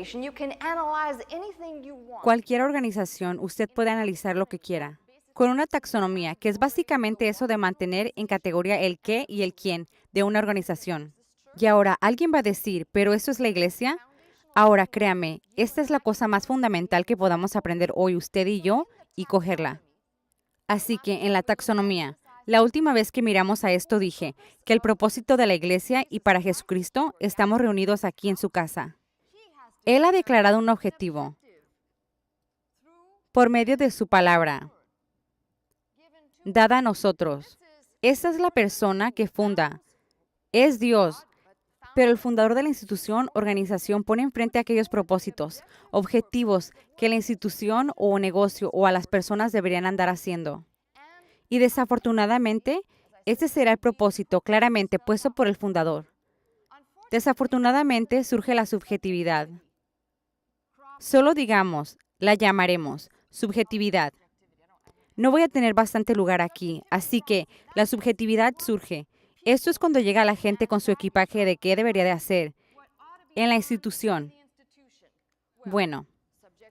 organization, you can analyze anything you want. Cualquier organización, usted puede analizar lo que quiera. Con una taxonomía, que es básicamente eso de mantener en categoría el qué y el quién de una organización. Y ahora, alguien va a decir, ¿pero eso es la iglesia? Ahora, créame, esta es la cosa más fundamental que podamos aprender hoy usted y yo y cogerla. Así que, en la taxonomía, la última vez que miramos a esto dije que el propósito de la iglesia y para Jesucristo estamos reunidos aquí en su casa. Él ha declarado un objetivo por medio de su palabra, dada a nosotros. Esa es la persona que funda. Es Dios. Pero el fundador de la institución, organización, pone enfrente aquellos propósitos, objetivos que la institución o negocio o a las personas deberían andar haciendo. Y desafortunadamente, ese será el propósito claramente puesto por el fundador. Desafortunadamente surge la subjetividad. Solo digamos, la llamaremos subjetividad. No voy a tener bastante lugar aquí, así que la subjetividad surge. Esto es cuando llega la gente con su equipaje de qué debería de hacer en la institución. Bueno,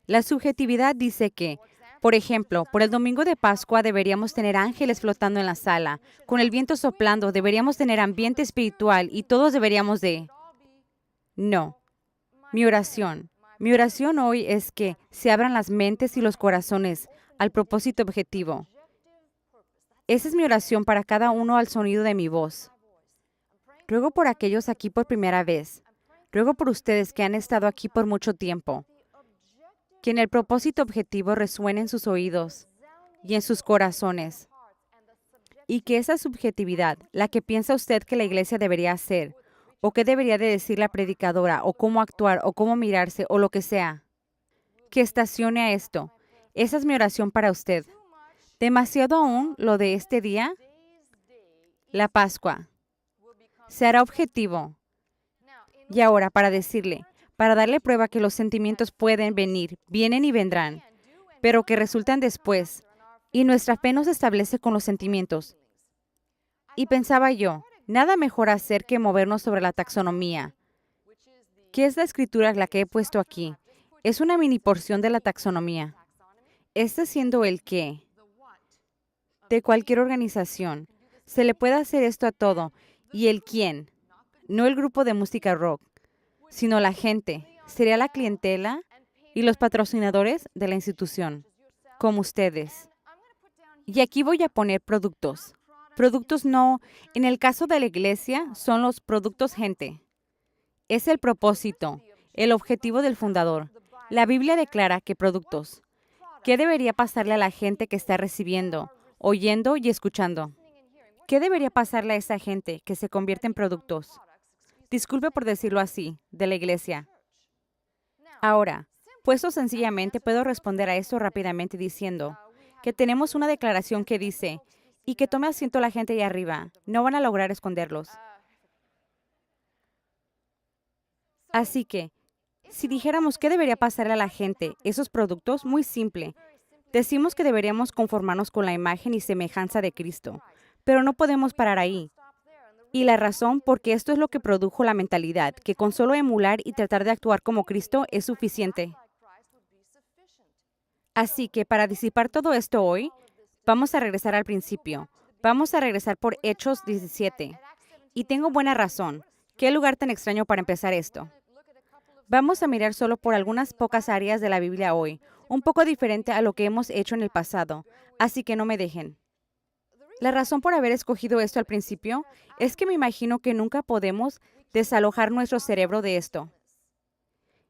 la subjetividad dice que, por ejemplo, por el domingo de Pascua deberíamos tener ángeles flotando en la sala, con el viento soplando, deberíamos tener ambiente espiritual y todos deberíamos de... No, mi oración hoy es que se abran las mentes y los corazones al propósito objetivo. Esa es mi oración para cada uno al sonido de mi voz. Ruego por aquellos aquí por primera vez. Ruego por ustedes que han estado aquí por mucho tiempo. Que en el propósito objetivo resuene en sus oídos y en sus corazones. Y que esa subjetividad, la que piensa usted que la iglesia debería hacer, o qué debería de decir la predicadora, o cómo actuar, o cómo mirarse, o lo que sea, que estacione a esto. Esa es mi oración para usted. Demasiado aún lo de este día, la Pascua, se hará objetivo. Y ahora, para decirle, para darle prueba que los sentimientos pueden venir, vienen y vendrán, pero que resultan después, y nuestra fe no se establece con los sentimientos. Y pensaba yo, nada mejor hacer que movernos sobre la taxonomía. ¿Qué es la escritura la que he puesto aquí? Es una mini porción de la taxonomía. Este siendo el qué de cualquier organización. Se le puede hacer esto a todo. Y el quién, no el grupo de música rock, sino la gente, sería la clientela y los patrocinadores de la institución, como ustedes. Y aquí voy a poner productos. Productos no, en el caso de la iglesia, son los productos gente. Es el propósito, el objetivo del fundador. La Biblia declara que productos. ¿Qué debería pasarle a la gente que está recibiendo, oyendo y escuchando? ¿Qué debería pasarle a esa gente que se convierte en productos? Disculpe por decirlo así, de la iglesia. Ahora, puesto sencillamente, puedo responder a esto rápidamente diciendo que tenemos una declaración que dice, y que tome asiento la gente ahí arriba, no van a lograr esconderlos. Así que, si dijéramos qué debería pasarle a la gente, esos productos, muy simple. Decimos que deberíamos conformarnos con la imagen y semejanza de Cristo, pero no podemos parar ahí. Y la razón porque esto es lo que produjo la mentalidad, que con solo emular y tratar de actuar como Cristo es suficiente. Así que para disipar todo esto hoy, vamos a regresar al principio. Vamos a regresar por Hechos 17. Y tengo buena razón. ¿Qué lugar tan extraño para empezar esto? Vamos a mirar solo por algunas pocas áreas de la Biblia hoy, un poco diferente a lo que hemos hecho en el pasado, así que no me dejen. La razón por haber escogido esto al principio es que me imagino que nunca podemos desalojar nuestro cerebro de esto.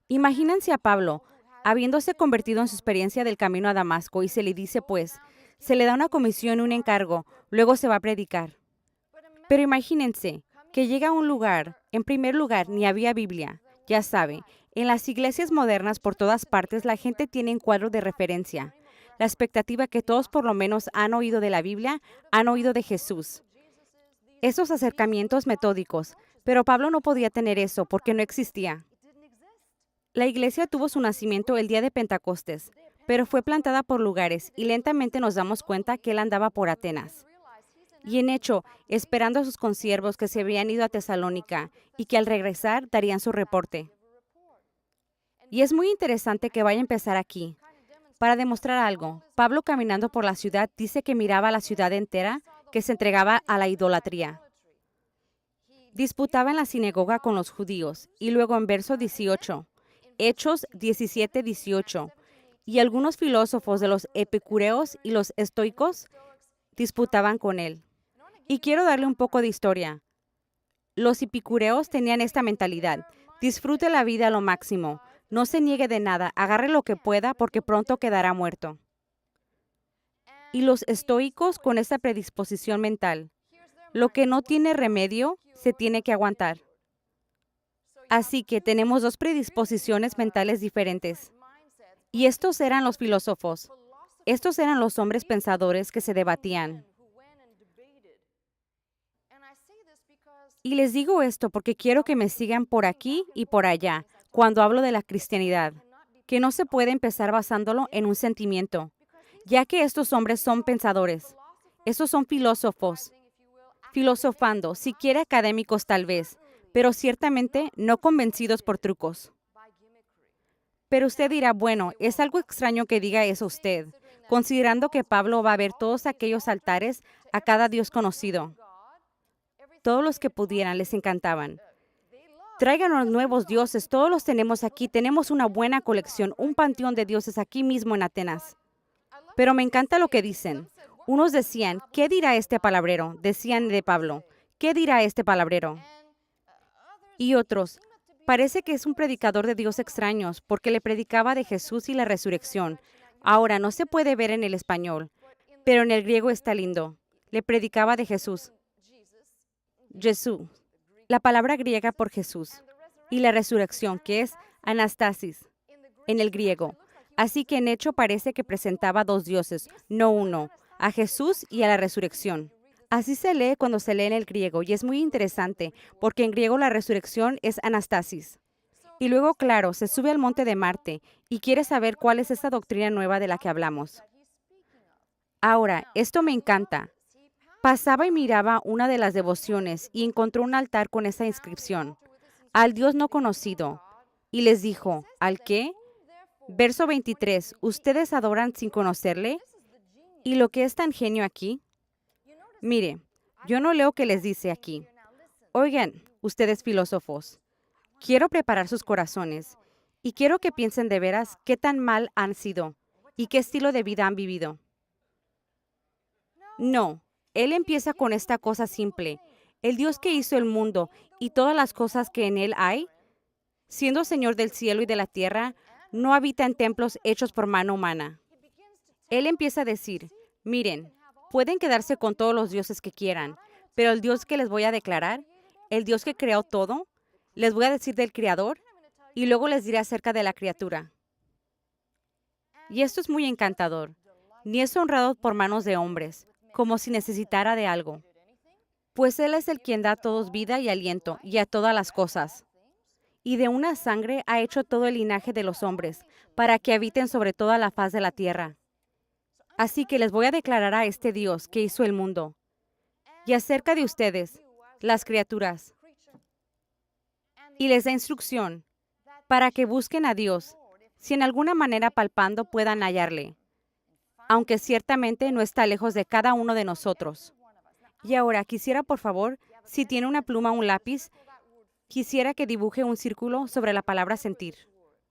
Imagínense a Pablo, habiéndose convertido en su experiencia del camino a Damasco, y se le dice, pues, se le da una comisión, un encargo, luego se va a predicar. Pero imagínense que llega a un lugar, en primer lugar, ni había Biblia. Ya sabe, en las iglesias modernas por todas partes la gente tiene un cuadro de referencia. La expectativa que todos por lo menos han oído de la Biblia, han oído de Jesús. Esos acercamientos metódicos, pero Pablo no podía tener eso porque no existía. La iglesia tuvo su nacimiento el día de Pentecostés, pero fue plantada por lugares y lentamente nos damos cuenta que él andaba por Atenas. Y en hecho, esperando a sus consiervos que se habían ido a Tesalónica y que al regresar darían su reporte. Y es muy interesante que vaya a empezar aquí. Para demostrar algo, Pablo caminando por la ciudad dice que miraba a la ciudad entera que se entregaba a la idolatría. Disputaba en la sinagoga con los judíos. Y luego en verso 18, Hechos 17:18, y algunos filósofos de los epicureos y los estoicos disputaban con él. Y quiero darle un poco de historia. Los epicureos tenían esta mentalidad: disfrute la vida a lo máximo, no se niegue de nada, agarre lo que pueda porque pronto quedará muerto. Y los estoicos con esta predisposición mental: lo que no tiene remedio, se tiene que aguantar. Así que tenemos dos predisposiciones mentales diferentes. Y estos eran los filósofos. Estos eran los hombres pensadores que se debatían. Y les digo esto porque quiero que me sigan por aquí y por allá cuando hablo de la cristianidad, que no se puede empezar basándolo en un sentimiento, ya que estos hombres son pensadores. Estos son filósofos, filosofando, siquiera académicos tal vez, pero ciertamente no convencidos por trucos. Pero usted dirá, bueno, es algo extraño que diga eso usted, considerando que Pablo va a ver todos aquellos altares a cada Dios conocido. Todos los que pudieran les encantaban. Tráiganos nuevos dioses, todos los tenemos aquí, tenemos una buena colección, un panteón de dioses aquí mismo en Atenas. Pero me encanta lo que dicen. Unos decían, ¿qué dirá este palabrero? Decían de Pablo, ¿qué dirá este palabrero? Y otros, parece que es un predicador de Dios extraños, porque le predicaba de Jesús y la resurrección. Ahora, no se puede ver en el español, pero en el griego está lindo. Le predicaba de Jesús. Jesús, la palabra griega por Jesús, y la resurrección, que es anastasis, en el griego. Así que en hecho parece que presentaba dos dioses, no uno, a Jesús y a la resurrección. Así se lee cuando se lee en el griego, y es muy interesante, porque en griego la resurrección es anastasis. Y luego, claro, se sube al monte de Marte, y quiere saber cuál es esta doctrina nueva de la que hablamos. Ahora, esto me encanta. Pasaba y miraba una de las devociones y encontró un altar con esa inscripción: al Dios no conocido. Y les dijo, ¿al qué? Verso 23, ¿ustedes adoran sin conocerle? ¿Y lo que es tan genio aquí? Mire, yo no leo qué les dice aquí. Oigan, ustedes filósofos, quiero preparar sus corazones y quiero que piensen de veras qué tan mal han sido y qué estilo de vida han vivido. No. Él empieza con esta cosa simple: el Dios que hizo el mundo y todas las cosas que en él hay, siendo Señor del cielo y de la tierra, no habita en templos hechos por mano humana. Él empieza a decir, miren, pueden quedarse con todos los dioses que quieran, pero el Dios que les voy a declarar, el Dios que creó todo, les voy a decir del Creador y luego les diré acerca de la criatura. Y esto es muy encantador. Ni es honrado por manos de hombres, como si necesitara de algo. Pues Él es el quien da a todos vida y aliento, y a todas las cosas. Y de una sangre ha hecho todo el linaje de los hombres, para que habiten sobre toda la faz de la tierra. Así que les voy a declarar a este Dios que hizo el mundo, y acerca de ustedes, las criaturas. Y les da instrucción, para que busquen a Dios, si en alguna manera palpando puedan hallarle, aunque ciertamente no está lejos de cada uno de nosotros. Y ahora quisiera, por favor, si tiene una pluma o un lápiz, quisiera que dibuje un círculo sobre la palabra sentir.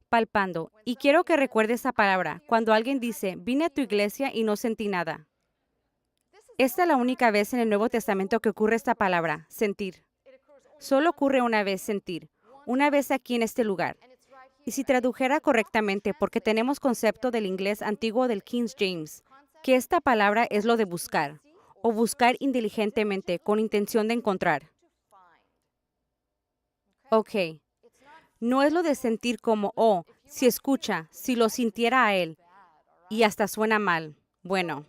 Palpando. Y quiero que recuerde esa palabra cuando alguien dice, vine a tu iglesia y no sentí nada. Esta es la única vez en el Nuevo Testamento que ocurre esta palabra, sentir. Solo ocurre una vez sentir, una vez aquí en este lugar. Y si tradujera correctamente, porque tenemos concepto del inglés antiguo del King James, que esta palabra es lo de buscar, o buscar indiligentemente, con intención de encontrar. Ok. No es lo de sentir como, oh, si escucha, si lo sintiera a él, y hasta suena mal. Bueno.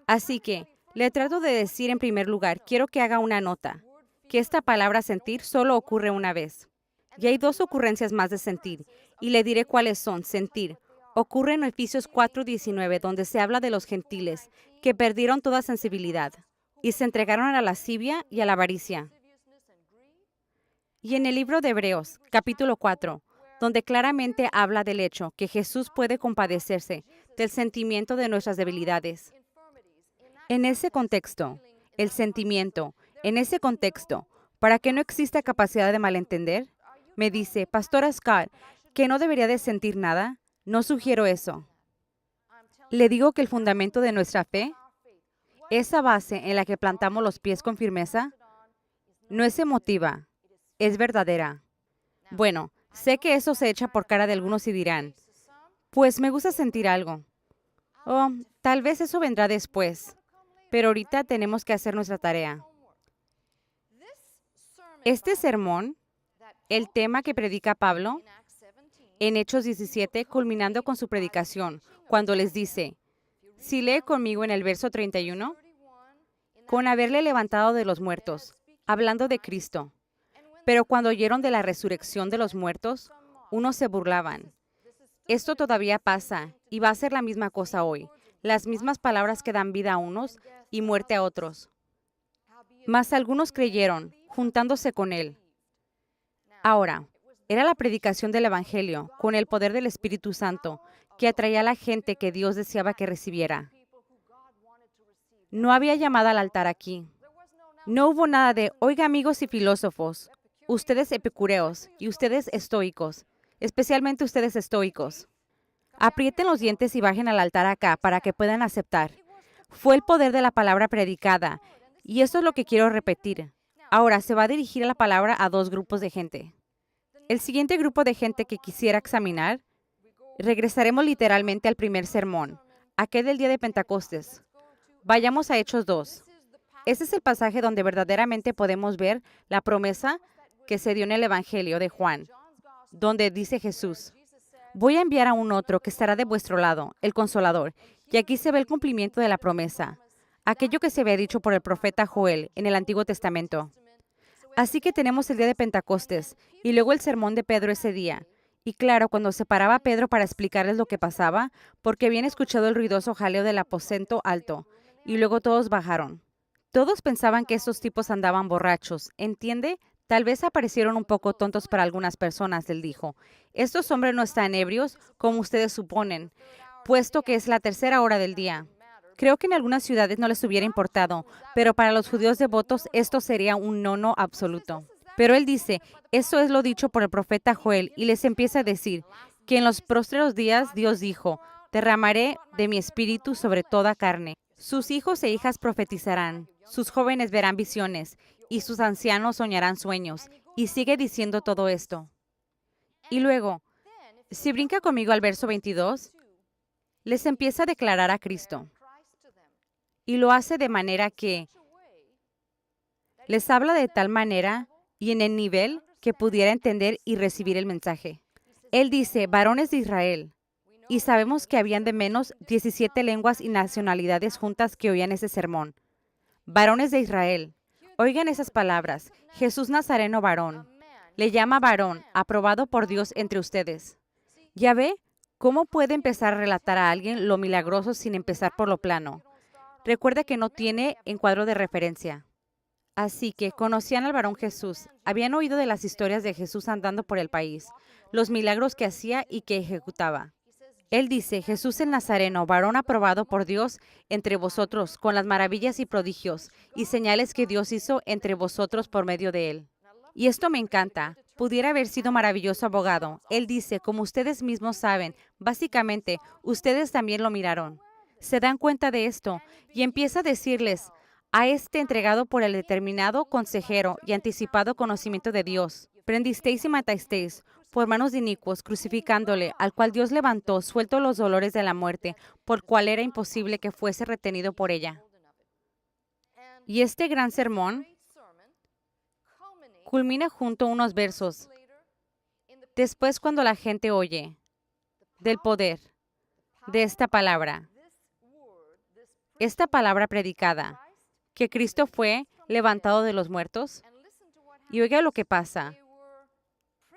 Así que, le trato de decir en primer lugar, quiero que haga una nota, que esta palabra sentir solo ocurre una vez. Y hay dos ocurrencias más de sentir, y le diré cuáles son. Sentir ocurre en Efesios 4:19, donde se habla de los gentiles, que perdieron toda sensibilidad, y se entregaron a la lascivia y a la avaricia. Y en el libro de Hebreos, capítulo 4, donde claramente habla del hecho que Jesús puede compadecerse del sentimiento de nuestras debilidades. En ese contexto, el sentimiento, en ese contexto, para que no exista capacidad de malentender, me dice, Pastora Scott, que no debería de sentir nada. No sugiero eso. Le digo que el fundamento de nuestra fe, esa base en la que plantamos los pies con firmeza, no es emotiva, es verdadera. Bueno, sé que eso se echa por cara de algunos y dirán, pues me gusta sentir algo. O tal vez eso vendrá después, pero ahorita tenemos que hacer nuestra tarea. Este sermón, el tema que predica Pablo en Hechos 17, culminando con su predicación, cuando les dice, si lee conmigo en el verso 31, con haberle levantado de los muertos, hablando de Cristo. Pero cuando oyeron de la resurrección de los muertos, unos se burlaban. Esto todavía pasa y va a ser la misma cosa hoy. Las mismas palabras que dan vida a unos y muerte a otros. Mas algunos creyeron, juntándose con él. Ahora, era la predicación del Evangelio, con el poder del Espíritu Santo, que atraía a la gente que Dios deseaba que recibiera. No había llamada al altar aquí. No hubo nada de, oiga amigos y filósofos, ustedes epicureos y ustedes estoicos, especialmente ustedes estoicos. Aprieten los dientes y bajen al altar acá para que puedan aceptar. Fue el poder de la palabra predicada, y eso es lo que quiero repetir. Ahora se va a dirigir la palabra a dos grupos de gente. El siguiente grupo de gente que quisiera examinar, regresaremos literalmente al primer sermón, aquel del día de Pentecostés. Vayamos a Hechos 2. Ese es el pasaje donde verdaderamente podemos ver la promesa que se dio en el Evangelio de Juan, donde dice Jesús, voy a enviar a un otro que estará de vuestro lado, el Consolador. Y aquí se ve el cumplimiento de la promesa, aquello que se había dicho por el profeta Joel en el Antiguo Testamento. Así que tenemos el día de Pentecostés y luego el sermón de Pedro ese día. Y claro, cuando se paraba Pedro para explicarles lo que pasaba, porque habían escuchado el ruidoso jaleo del aposento alto, y luego todos bajaron. Todos pensaban que esos tipos andaban borrachos, ¿entiende? Tal vez aparecieron un poco tontos para algunas personas, él dijo. Estos hombres no están ebrios, como ustedes suponen, puesto que es la tercera hora del día. Creo que en algunas ciudades no les hubiera importado, pero para los judíos devotos esto sería un no absoluto. Pero él dice, eso es lo dicho por el profeta Joel, y les empieza a decir que en los postreros días Dios dijo, derramaré de mi espíritu sobre toda carne. Sus hijos e hijas profetizarán, sus jóvenes verán visiones, y sus ancianos soñarán sueños. Y sigue diciendo todo esto. Y luego, si brinca conmigo al verso 22, les empieza a declarar a Cristo. Y lo hace de manera que les habla de tal manera y en el nivel que pudiera entender y recibir el mensaje. Él dice, varones de Israel, y sabemos que habían de menos 17 lenguas y nacionalidades juntas que oían ese sermón. Varones de Israel, oigan esas palabras, Jesús Nazareno varón. Le llama varón, aprobado por Dios entre ustedes. ¿Ya ve cómo puede empezar a relatar a alguien lo milagroso sin empezar por lo plano? Recuerda que no tiene encuadro de referencia. Así que conocían al varón Jesús, habían oído de las historias de Jesús andando por el país, los milagros que hacía y que ejecutaba. Él dice, Jesús el Nazareno, varón aprobado por Dios entre vosotros, con las maravillas y prodigios y señales que Dios hizo entre vosotros por medio de él. Y esto me encanta. Pudiera haber sido maravilloso abogado. Él dice, como ustedes mismos saben, básicamente, ustedes también lo miraron. Se dan cuenta de esto y empieza a decirles, a este entregado por el determinado consejero y anticipado conocimiento de Dios, prendisteis y matasteis por manos de inicuos, crucificándole, al cual Dios levantó, suelto los dolores de la muerte, por cual era imposible que fuese retenido por ella. Y este gran sermón culmina junto a unos versos. Después, cuando la gente oye del poder de esta palabra predicada, que Cristo fue levantado de los muertos, y oiga lo que pasa.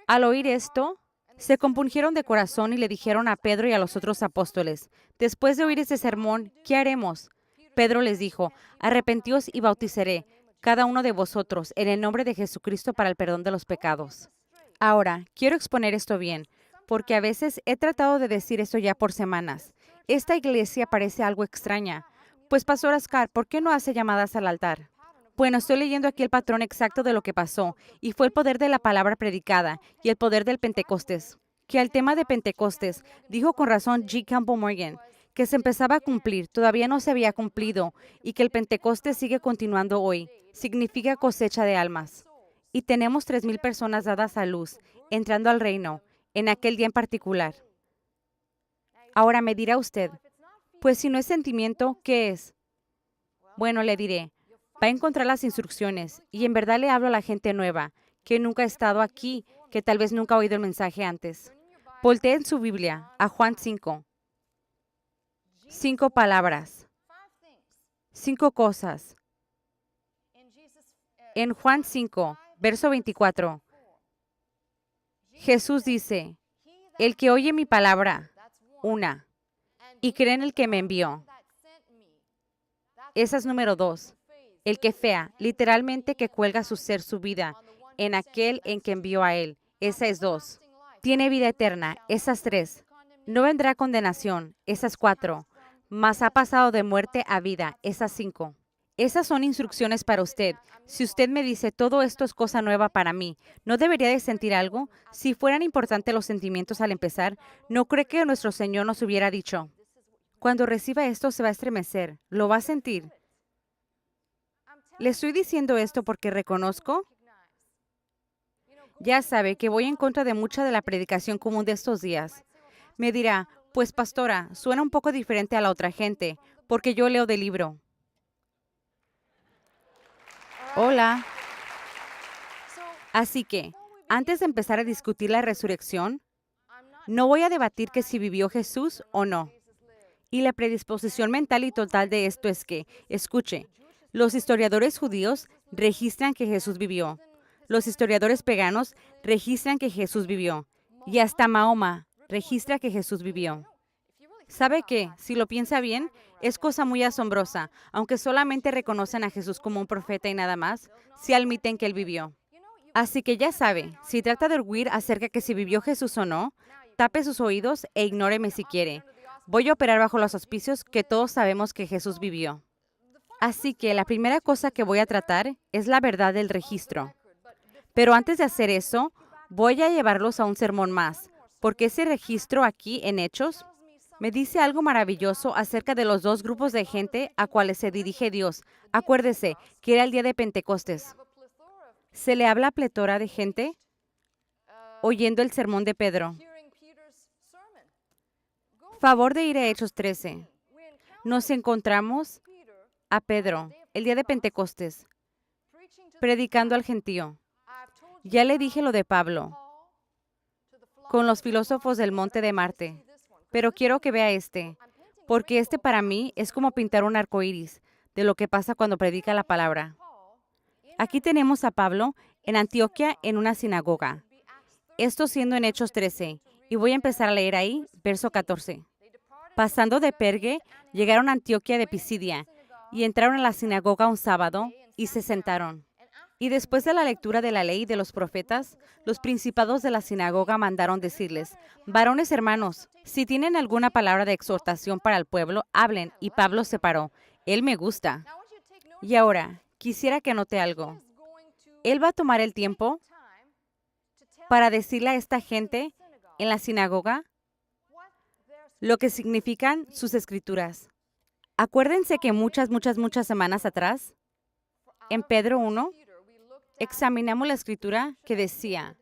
Al oír esto, se compungieron de corazón y le dijeron a Pedro y a los otros apóstoles, después de oír ese sermón, ¿qué haremos? Pedro les dijo, arrepentíos y bautizaré cada uno de vosotros en el nombre de Jesucristo para el perdón de los pecados. Ahora, quiero exponer esto bien, porque a veces he tratado de decir esto ya por semanas. Esta iglesia parece algo extraña. Pues, Pastor Oscar, ¿por qué no hace llamadas al altar? Bueno, estoy leyendo aquí el patrón exacto de lo que pasó, y fue el poder de la palabra predicada y el poder del Pentecostés. Que al tema de Pentecostés, dijo con razón G. Campbell Morgan, que se empezaba a cumplir, todavía no se había cumplido, y que el Pentecostés sigue continuando hoy. Significa cosecha de almas. Y tenemos 3,000 personas dadas a luz, entrando al reino, en aquel día en particular. Ahora me dirá usted, pues si no es sentimiento, ¿qué es? Bueno, le diré, va a encontrar las instrucciones, y en verdad le hablo a la gente nueva, que nunca ha estado aquí, que tal vez nunca ha oído el mensaje antes. Voltee en su Biblia a Juan 5. 5 palabras, 5 cosas. En Juan 5, verso 24, Jesús dice, el que oye mi palabra, una, y cree en el que me envió. Esa es número 2. El que fea, literalmente que cuelga su ser, su vida, en aquel en que envió a él. Esa es 2. Tiene vida eterna. Esas 3. No vendrá condenación. Esas 4. Mas ha pasado de muerte a vida. Esas 5. Esas son instrucciones para usted. Si usted me dice, todo esto es cosa nueva para mí, ¿no debería de sentir algo? Si fueran importantes los sentimientos al empezar, ¿no cree que nuestro Señor nos hubiera dicho? Cuando reciba esto se va a estremecer, lo va a sentir. Le estoy diciendo esto porque reconozco, ya sabe, que voy en contra de mucha de la predicación común de estos días. Me dirá, pues pastora, suena un poco diferente a la otra gente, porque yo leo del libro. Hola. Así que, antes de empezar a discutir la resurrección, no voy a debatir que si vivió Jesús o no. Y la predisposición mental y total de esto es que, escuche, los historiadores judíos registran que Jesús vivió. Los historiadores paganos registran que Jesús vivió. Y hasta Mahoma registra que Jesús vivió. ¿Sabe qué? Si lo piensa bien, es cosa muy asombrosa, aunque solamente reconocen a Jesús como un profeta y nada más, si admiten que él vivió. Así que ya sabe, si trata de arguir acerca que si vivió Jesús o no, tape sus oídos e ignóreme si quiere. Voy a operar bajo los auspicios que todos sabemos que Jesús vivió. Así que la primera cosa que voy a tratar es la verdad del registro. Pero antes de hacer eso, voy a llevarlos a un sermón más, porque ese registro aquí en Hechos me dice algo maravilloso acerca de los 2 grupos de gente a cuales se dirige Dios. Acuérdese que era el día de Pentecostés. Se le habla a pletora de gente oyendo el sermón de Pedro. Favor de ir a Hechos 13. Nos encontramos a Pedro, el día de Pentecostés, predicando al gentío. Ya le dije lo de Pablo, con los filósofos del monte de Marte, pero quiero que vea porque para mí es como pintar un arco iris de lo que pasa cuando predica la palabra. Aquí tenemos a Pablo en Antioquía en una sinagoga. Esto siendo en Hechos 13, y voy a empezar a leer ahí, verso 14. Pasando de Perge, llegaron a Antioquía de Pisidia, y entraron a la sinagoga un sábado, y se sentaron. Y después de la lectura de la ley y de los profetas, los principados de la sinagoga mandaron decirles, varones hermanos, si tienen alguna palabra de exhortación para el pueblo, hablen. Y Pablo se paró. Él me gusta. Y ahora, quisiera que note algo. Él va a tomar el tiempo para decirle a esta gente en la sinagoga lo que significan sus escrituras. Acuérdense que muchas semanas atrás, en Pedro 1, examinamos la escritura que decía,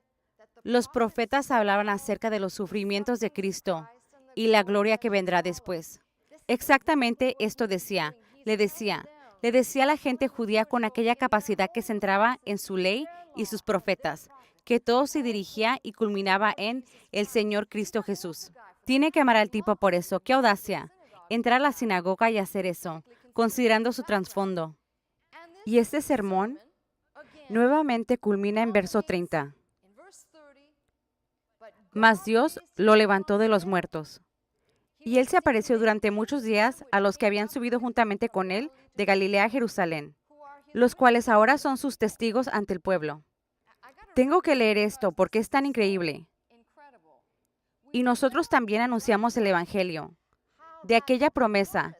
los profetas hablaban acerca de los sufrimientos de Cristo y la gloria que vendrá después. Exactamente esto decía. Le decía a la gente judía con aquella capacidad que centraba en su ley y sus profetas, que todo se dirigía y culminaba en el Señor Cristo Jesús. Tiene que amar al tipo por eso. ¡Qué audacia! Entrar a la sinagoga y hacer eso, considerando su trasfondo. Y este sermón nuevamente culmina en verso 30. Mas Dios lo levantó de los muertos. Y él se apareció durante muchos días a los que habían subido juntamente con él de Galilea a Jerusalén, los cuales ahora son sus testigos ante el pueblo. Tengo que leer esto porque es tan increíble. Y nosotros también anunciamos el Evangelio de aquella promesa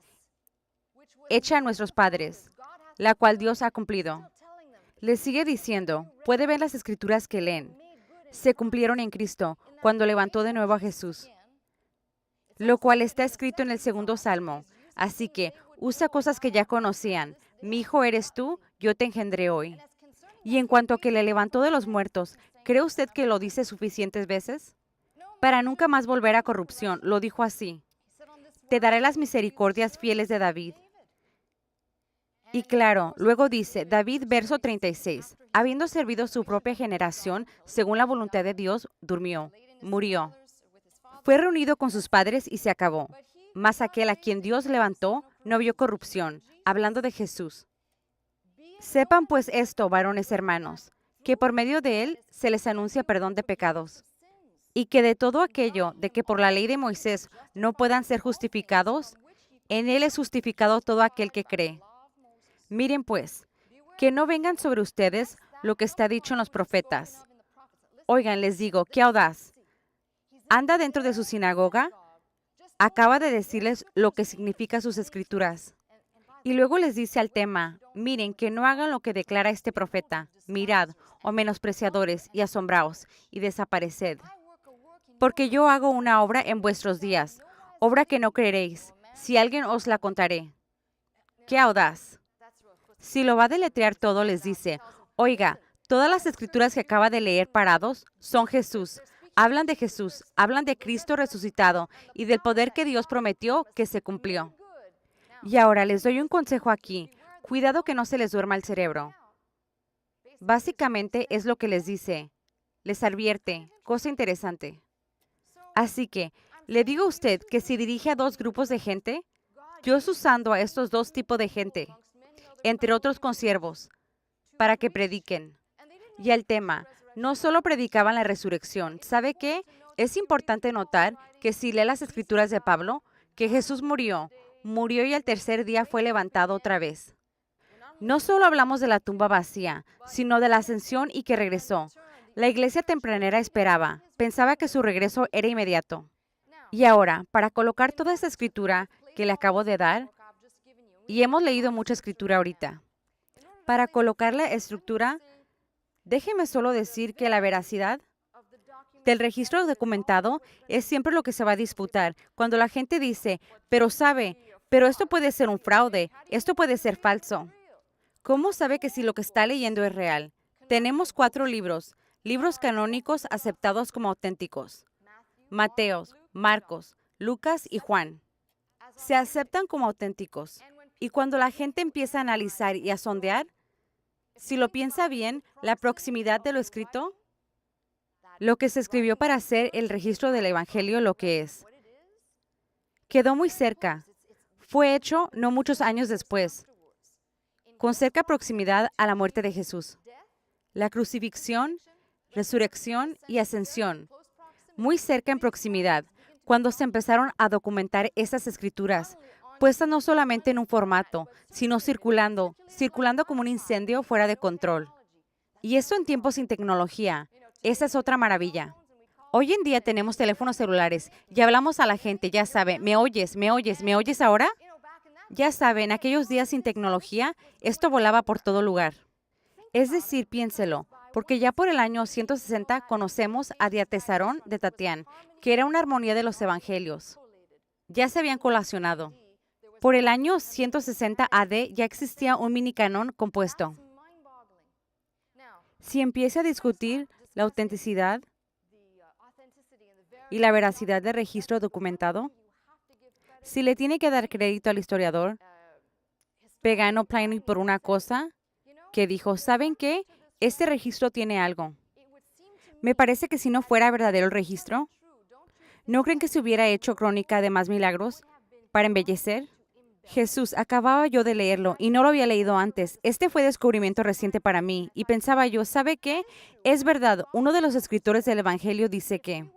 hecha a nuestros padres, la cual Dios ha cumplido. Les sigue diciendo, puede ver las escrituras que leen. Se cumplieron en Cristo cuando levantó de nuevo a Jesús, lo cual está escrito en el segundo salmo. Así que usa cosas que ya conocían. Mi hijo eres tú, yo te engendré hoy. Y en cuanto a que le levantó de los muertos, ¿cree usted que lo dice suficientes veces? Para nunca más volver a corrupción, lo dijo así. Te daré las misericordias fieles de David. Y claro, luego dice, David, verso 36, habiendo servido su propia generación, según la voluntad de Dios, murió. Fue reunido con sus padres y se acabó. Mas aquel a quien Dios levantó no vio corrupción, hablando de Jesús. Sepan pues esto, varones hermanos, que por medio de él se les anuncia perdón de pecados, y que de todo aquello de que por la ley de Moisés no puedan ser justificados, en él es justificado todo aquel que cree. Miren pues, que no vengan sobre ustedes lo que está dicho en los profetas. Oigan, les digo, qué audaz. Anda dentro de su sinagoga, acaba de decirles lo que significa sus escrituras. Y luego les dice al tema, miren, que no hagan lo que declara este profeta. Mirad, oh menospreciadores, y asombraos, y desapareced. Porque yo hago una obra en vuestros días, obra que no creeréis, si alguien os la contaré. ¡Qué audaz! Si lo va a deletrear todo, les dice, oiga, todas las escrituras que acaba de leer parados son Jesús. Hablan de Jesús, hablan de Cristo resucitado y del poder que Dios prometió que se cumplió. Y ahora les doy un consejo aquí. Cuidado que no se les duerma el cerebro. Básicamente es lo que les dice. Les advierte, cosa interesante. Así que, le digo a usted que si dirige a dos grupos de gente, Dios usando a estos dos tipos de gente, entre otros consiervos, para que prediquen. Y el tema, no solo predicaban la resurrección. ¿Sabe qué? Es importante notar que si lee las escrituras de Pablo, que Jesús murió y al tercer día fue levantado otra vez. No solo hablamos de la tumba vacía, sino de la ascensión y que regresó. La iglesia tempranera esperaba, pensaba que su regreso era inmediato. Y ahora, para colocar toda esa escritura que le acabo de dar, y hemos leído mucha escritura ahorita, para colocar la estructura, déjeme solo decir que la veracidad del registro documentado es siempre lo que se va a disputar. Cuando la gente dice, pero esto puede ser un fraude, esto puede ser falso. ¿Cómo sabe que si lo que está leyendo es real? Tenemos 4 libros canónicos aceptados como auténticos. Mateo, Marcos, Lucas y Juan. Se aceptan como auténticos. Y cuando la gente empieza a analizar y a sondear, si lo piensa bien, la proximidad de lo escrito, lo que se escribió para hacer el registro del Evangelio lo que es, quedó muy cerca. Fue hecho no muchos años después, con cerca proximidad a la muerte de Jesús, la crucifixión, resurrección y ascensión, muy cerca en proximidad, cuando se empezaron a documentar esas escrituras, puestas no solamente en un formato, sino circulando como un incendio fuera de control. Y eso en tiempos sin tecnología. Esa es otra maravilla. Hoy en día tenemos teléfonos celulares y hablamos a la gente, ya sabe, ¿me oyes? ¿Me oyes? ¿Me oyes ahora? Ya sabe, en aquellos días sin tecnología, esto volaba por todo lugar. Es decir, piénselo, porque ya por el año 160 conocemos a Diatesarón de Tatián, que era una armonía de los evangelios. Ya se habían colacionado. Por el año 160 AD ya existía un mini canon compuesto. Si empieza a discutir la autenticidad y la veracidad del registro documentado, si le tiene que dar crédito al historiador Pagano Pliny por una cosa que dijo, ¿saben qué? Este registro tiene algo. Me parece que si no fuera verdadero el registro, ¿no creen que se hubiera hecho crónica de más milagros para embellecer? Jesús, acababa yo de leerlo y no lo había leído antes. Este fue descubrimiento reciente para mí y pensaba yo, ¿sabe qué? Es verdad, uno de los escritores del Evangelio dice que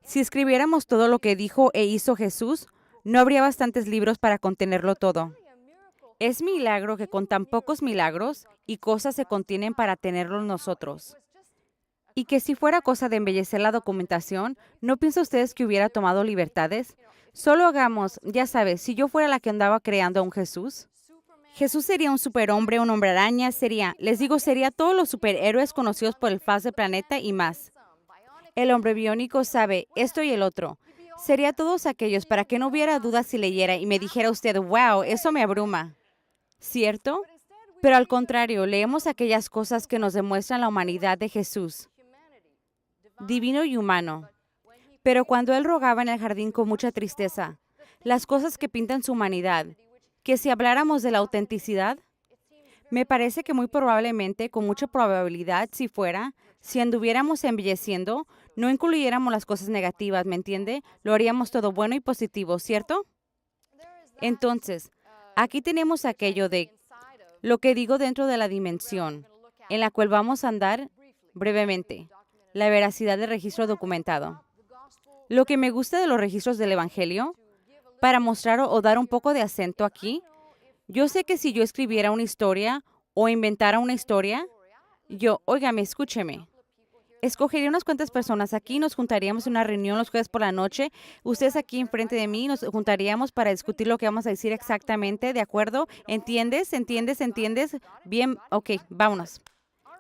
si escribiéramos todo lo que dijo e hizo Jesús, no habría bastantes libros para contenerlo todo. Es milagro que con tan pocos milagros y cosas se contienen para tenerlos nosotros. Y que si fuera cosa de embellecer la documentación, ¿no piensa ustedes que hubiera tomado libertades? Solo hagamos, ya sabes, si yo fuera la que andaba creando a un Jesús. Jesús sería un superhombre, un hombre araña, sería todos los superhéroes conocidos por el faz del planeta y más. El hombre biónico sabe esto y el otro. Sería todos aquellos para que no hubiera dudas si leyera y me dijera usted, wow, eso me abruma. ¿Cierto? Pero al contrario, leemos aquellas cosas que nos demuestran la humanidad de Jesús, divino y humano. Pero cuando él rogaba en el jardín con mucha tristeza, las cosas que pintan su humanidad, que si habláramos de la autenticidad, me parece que muy probablemente, con mucha probabilidad, si anduviéramos embelleciendo, no incluyéramos las cosas negativas, ¿me entiende? Lo haríamos todo bueno y positivo, ¿cierto? Entonces, aquí tenemos aquello de lo que digo dentro de la dimensión, en la cual vamos a andar brevemente, la veracidad del registro documentado. Lo que me gusta de los registros del Evangelio, para mostrar o dar un poco de acento aquí, yo sé que si yo escribiera una historia o inventara una historia, óigame, escúcheme. Escogería unas cuantas personas aquí, nos juntaríamos en una reunión los jueves por la noche, ustedes aquí enfrente de mí, nos juntaríamos para discutir lo que vamos a decir exactamente, ¿de acuerdo? ¿Entiendes? ¿Entiendes? ¿Entiendes? Bien, ok, vámonos.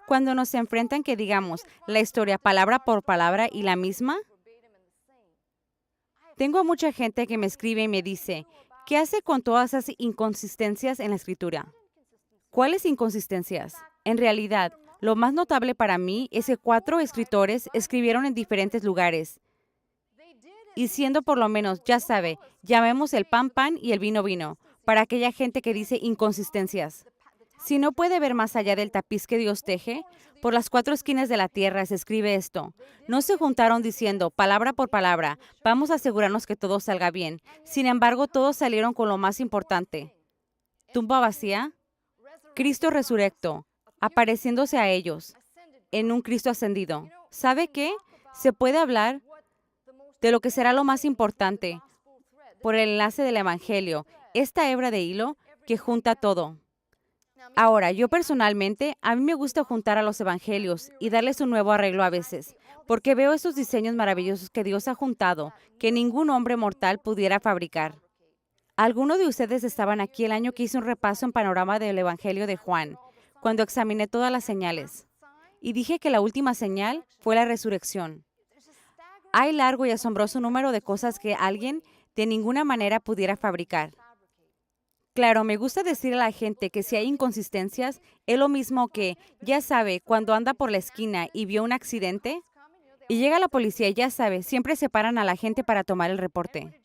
Cuando nos enfrentan que digamos la historia palabra por palabra y la misma, tengo mucha gente que me escribe y me dice, ¿qué hace con todas esas inconsistencias en la escritura? ¿Cuáles inconsistencias? En realidad, lo más notable para mí es que 4 escritores escribieron en diferentes lugares. Y siendo por lo menos, ya sabe, llamemos el pan pan y el vino vino, para aquella gente que dice inconsistencias. Si no puede ver más allá del tapiz que Dios teje, por las 4 esquinas de la tierra se escribe esto. No se juntaron diciendo, palabra por palabra, vamos a asegurarnos que todo salga bien. Sin embargo, todos salieron con lo más importante. Tumba vacía, Cristo resurrecto, apareciéndose a ellos, en un Cristo ascendido. ¿Sabe qué? Se puede hablar de lo que será lo más importante por el enlace del Evangelio, esta hebra de hilo que junta todo. Ahora, yo personalmente, a mí me gusta juntar a los evangelios y darles un nuevo arreglo a veces, porque veo esos diseños maravillosos que Dios ha juntado, que ningún hombre mortal pudiera fabricar. Algunos de ustedes estaban aquí el año que hice un repaso en panorama del Evangelio de Juan, cuando examiné todas las señales, y dije que la última señal fue la resurrección. Hay largo y asombroso número de cosas que alguien de ninguna manera pudiera fabricar. Claro, me gusta decir a la gente que si hay inconsistencias, es lo mismo que, ya sabe, cuando anda por la esquina y vio un accidente, y llega la policía y ya sabe, siempre separan a la gente para tomar el reporte.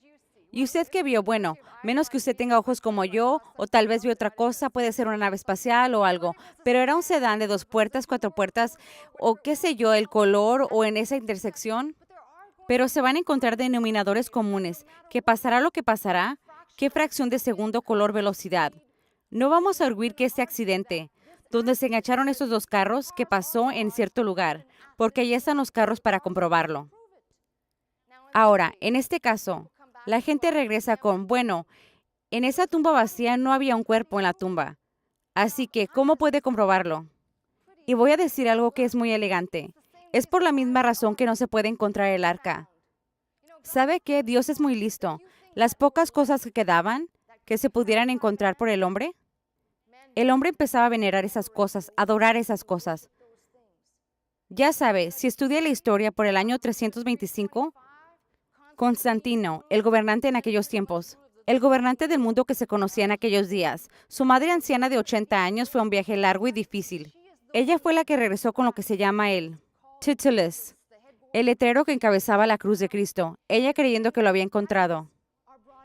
¿Y usted qué vio? Bueno, menos que usted tenga ojos como yo, o tal vez vio otra cosa, puede ser una nave espacial o algo, pero era un sedán de 2 puertas, 4 puertas, o qué sé yo, el color o en esa intersección. Pero se van a encontrar denominadores comunes, que pasará lo que pasará, qué fracción de segundo, color, velocidad. No vamos a arguir que este accidente, donde se engancharon estos 2 carros, que pasó en cierto lugar, porque ahí están los carros para comprobarlo. Ahora, en este caso, la gente regresa con, bueno, en esa tumba vacía no había un cuerpo en la tumba. Así que, ¿cómo puede comprobarlo? Y voy a decir algo que es muy elegante. Es por la misma razón que no se puede encontrar el arca. ¿Sabe qué? Dios es muy listo. Las pocas cosas que quedaban, que se pudieran encontrar por el hombre empezaba a venerar esas cosas, adorar esas cosas. Ya sabe, si estudia la historia por el año 325, Constantino, el gobernante en aquellos tiempos, el gobernante del mundo que se conocía en aquellos días, su madre anciana de 80 años fue un viaje largo y difícil. Ella fue la que regresó con lo que se llama el Titulus, el letrero que encabezaba la cruz de Cristo, ella creyendo que lo había encontrado.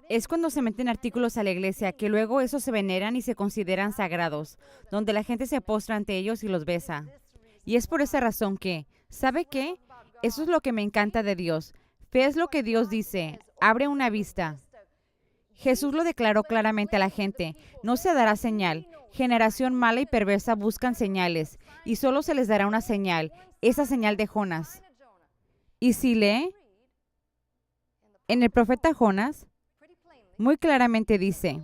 Es cuando se meten artículos a la iglesia que luego esos se veneran y se consideran sagrados, donde la gente se postra ante ellos y los besa. Y es por esa razón que, ¿sabe qué? Eso es lo que me encanta de Dios. Fe es lo que Dios dice, abre una vista. Jesús lo declaró claramente a la gente, no se dará señal. Generación mala y perversa buscan señales, y solo se les dará una señal, esa señal de Jonás. Y si lee, en el profeta Jonás, muy claramente dice,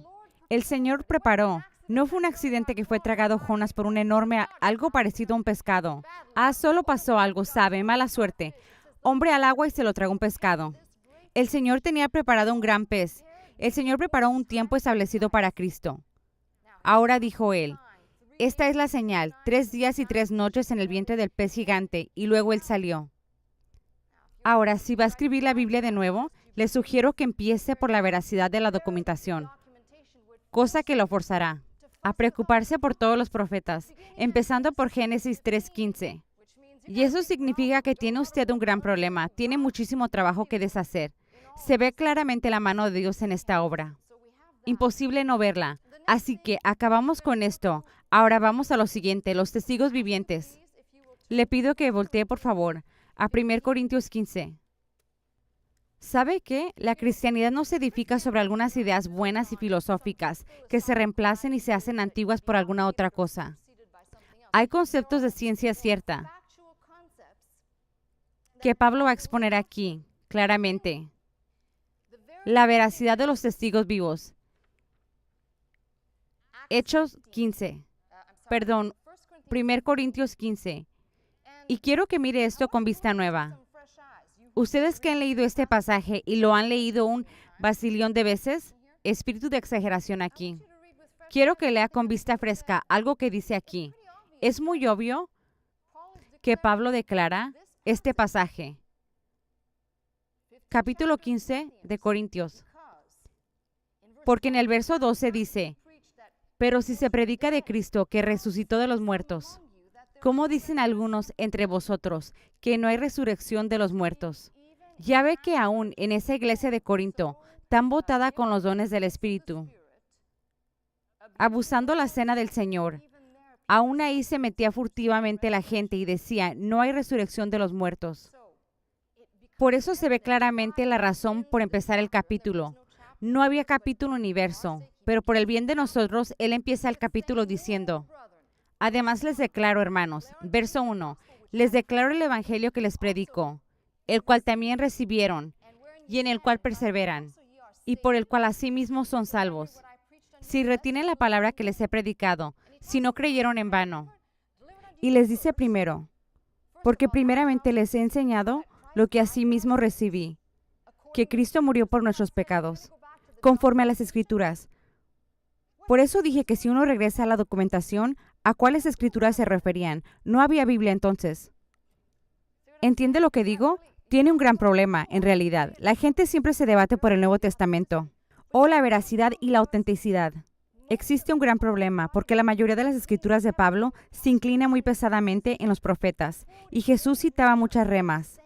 el Señor preparó No fue un accidente que fue tragado Jonás por un enorme, algo parecido a un pescado. Solo pasó algo, sabe, mala suerte. Hombre al agua y se lo tragó un pescado. El Señor tenía preparado un gran pez. El Señor preparó un tiempo establecido para Cristo. Ahora dijo él, esta es la señal, 3 días y 3 noches en el vientre del pez gigante, y luego él salió. Ahora, si va a escribir la Biblia de nuevo, le sugiero que empiece por la veracidad de la documentación, cosa que lo forzará a preocuparse por todos los profetas, empezando por Génesis 3:15. Y eso significa que tiene usted un gran problema, tiene muchísimo trabajo que deshacer. Se ve claramente la mano de Dios en esta obra. Imposible no verla. Así que acabamos con esto. Ahora vamos a lo siguiente, los testigos vivientes. Le pido que voltee, por favor, a 1 Corintios 15. ¿Sabe qué? La cristianidad no se edifica sobre algunas ideas buenas y filosóficas que se reemplacen y se hacen antiguas por alguna otra cosa. Hay conceptos de ciencia cierta que Pablo va a exponer aquí, claramente. La veracidad de los testigos vivos. Hechos 15. 1 Corintios 15. Y quiero que mire esto con vista nueva. Ustedes que han leído este pasaje y lo han leído un bastillón de veces, espíritu de exageración aquí. Quiero que lea con vista fresca algo que dice aquí. Es muy obvio que Pablo declara este pasaje. Capítulo 15 de Corintios. Porque en el verso 12 dice, pero si se predica de Cristo que resucitó de los muertos, ¿cómo dicen algunos entre vosotros que no hay resurrección de los muertos? Ya ve que aún en esa iglesia de Corinto, tan botada con los dones del Espíritu, abusando la cena del Señor, aún ahí se metía furtivamente la gente y decía, no hay resurrección de los muertos. Por eso se ve claramente la razón por empezar el capítulo. No había capítulo universo, pero por el bien de nosotros, él empieza el capítulo diciendo, además les declaro, hermanos, verso 1, les declaro el evangelio que les predico, el cual también recibieron, y en el cual perseveran, y por el cual asimismo son salvos. Si retienen la palabra que les he predicado, si no creyeron en vano. Y les dice primero, porque primeramente les he enseñado lo que asimismo recibí, que Cristo murió por nuestros pecados, conforme a las Escrituras. Por eso dije que si uno regresa a la documentación, ¿a cuáles escrituras se referían? No había Biblia entonces. ¿Entiende lo que digo? Tiene un gran problema, en realidad. La gente siempre se debate por el Nuevo Testamento, o la veracidad y la autenticidad. Existe un gran problema, porque la mayoría de las escrituras de Pablo se inclina muy pesadamente en los profetas, y Jesús citaba muchas remas,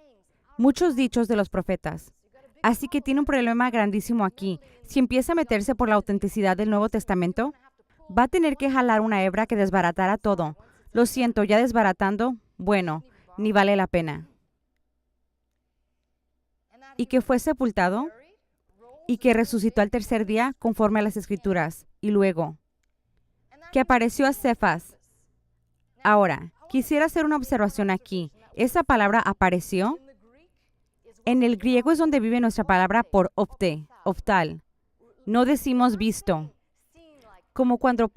muchos dichos de los profetas. Así que tiene un problema grandísimo aquí. Si empieza a meterse por la autenticidad del Nuevo Testamento, va a tener que jalar una hebra que desbaratara todo. Lo siento, ya desbaratando, bueno, ni vale la pena. Y que fue sepultado y que resucitó al tercer día conforme a las Escrituras. Y luego, que apareció a Cefas. Ahora, quisiera hacer una observación aquí. Esa palabra apareció. En el griego es donde vive nuestra palabra por optal. No decimos visto. Como cuando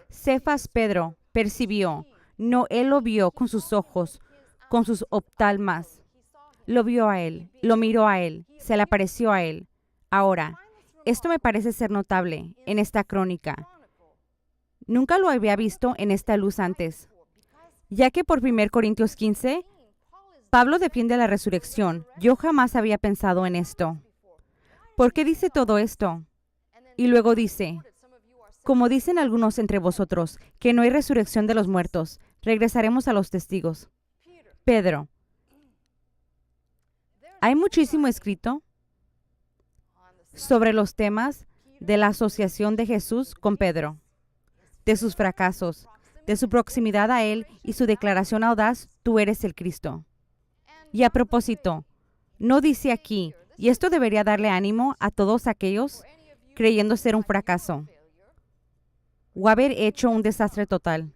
Cefas Pedro, percibió. No, él lo vio con sus ojos, con sus optalmas. Lo vio a él, lo miró a él, se le apareció a él. Ahora, esto me parece ser notable en esta crónica. Nunca lo había visto en esta luz antes, ya que por 1 Corintios 15, Pablo defiende la resurrección. Yo jamás había pensado en esto. ¿Por qué dice todo esto? Y luego dice, como dicen algunos entre vosotros, que no hay resurrección de los muertos, regresaremos a los testigos. Pedro, hay muchísimo escrito sobre los temas de la asociación de Jesús con Pedro, de sus fracasos, de su proximidad a él y su declaración audaz, tú eres el Cristo. Y a propósito, no dice aquí, y esto debería darle ánimo a todos aquellos creyendo ser un fracaso o haber hecho un desastre total,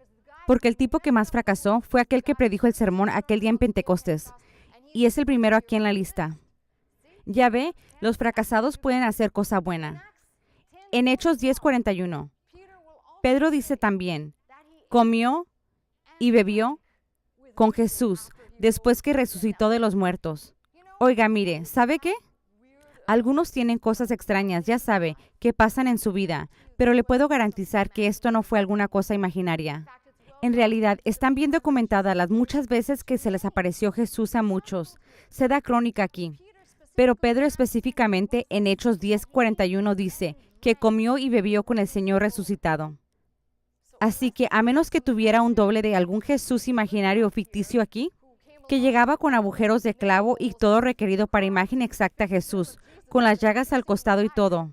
porque el tipo que más fracasó fue aquel que predijo el sermón aquel día en Pentecostés, y es el primero aquí en la lista. Ya ve, los fracasados pueden hacer cosa buena. En Hechos 10:41, Pedro dice también, comió y bebió con Jesús después que resucitó de los muertos. Oiga, mire, ¿sabe qué? Algunos tienen cosas extrañas, ya sabe, que pasan en su vida, pero le puedo garantizar que esto no fue alguna cosa imaginaria. En realidad, están bien documentadas las muchas veces que se les apareció Jesús a muchos. Se da crónica aquí. Pero Pedro específicamente en Hechos 10:41 dice que comió y bebió con el Señor resucitado. Así que a menos que tuviera un doble de algún Jesús imaginario o ficticio aquí, que llegaba con agujeros de clavo y todo requerido para imagen exacta a Jesús, con las llagas al costado y todo,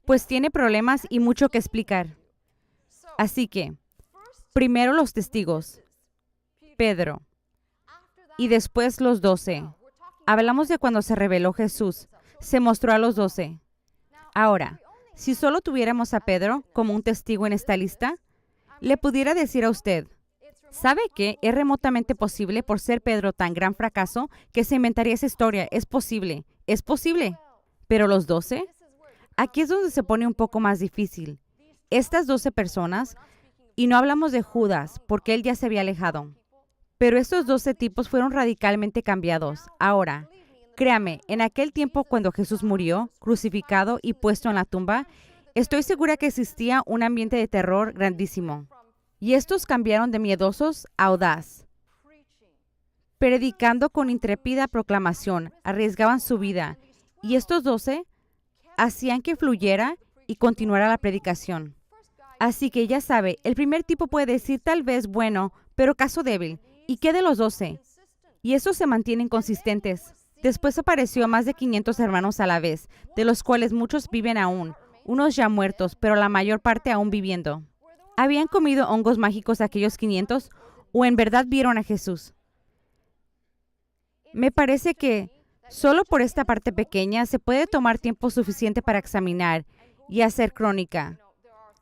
pues tiene problemas y mucho que explicar. Así que, primero los testigos, Pedro, y después los 12. Hablamos de cuando se reveló Jesús, se mostró a los 12. Ahora, si solo tuviéramos a Pedro como un testigo en esta lista, le pudiera decir a usted, ¿sabe qué? Es remotamente posible por ser Pedro tan gran fracaso que se inventaría esa historia. Es posible, es posible. Pero los 12, aquí es donde se pone un poco más difícil. Estas 12 personas, y no hablamos de Judas, porque él ya se había alejado. Pero estos 12 tipos fueron radicalmente cambiados. Ahora, créame, en aquel tiempo cuando Jesús murió, crucificado y puesto en la tumba, estoy segura que existía un ambiente de terror grandísimo. Y estos cambiaron de miedosos a audaz. Predicando con intrépida proclamación, arriesgaban su vida. Y estos 12 hacían que fluyera y continuara la predicación. Así que ya sabe, el primer tipo puede decir tal vez bueno, pero caso débil. ¿Y qué de los 12? Y esos se mantienen consistentes. Después apareció a más de 500 hermanos a la vez, de los cuales muchos viven aún, unos ya muertos, pero la mayor parte aún viviendo. ¿Habían comido hongos mágicos aquellos 500 o en verdad vieron a Jesús? Me parece que solo por esta parte pequeña se puede tomar tiempo suficiente para examinar y hacer crónica.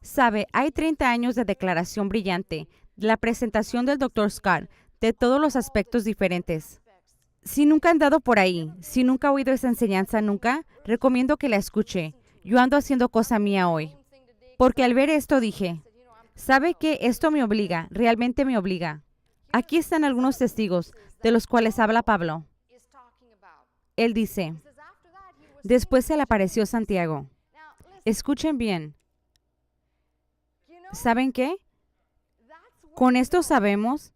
Sabe, hay 30 años de declaración brillante, de la presentación del Dr. Scott, de todos los aspectos diferentes. Si nunca han dado por ahí, si nunca ha oído esa enseñanza nunca, recomiendo que la escuche. Yo ando haciendo cosa mía hoy. Porque al ver esto dije, ¿sabe qué? Esto me obliga, realmente me obliga. Aquí están algunos testigos, de los cuales habla Pablo. Él dice, después se le apareció Santiago. Escuchen bien. ¿Saben qué? Con esto sabemos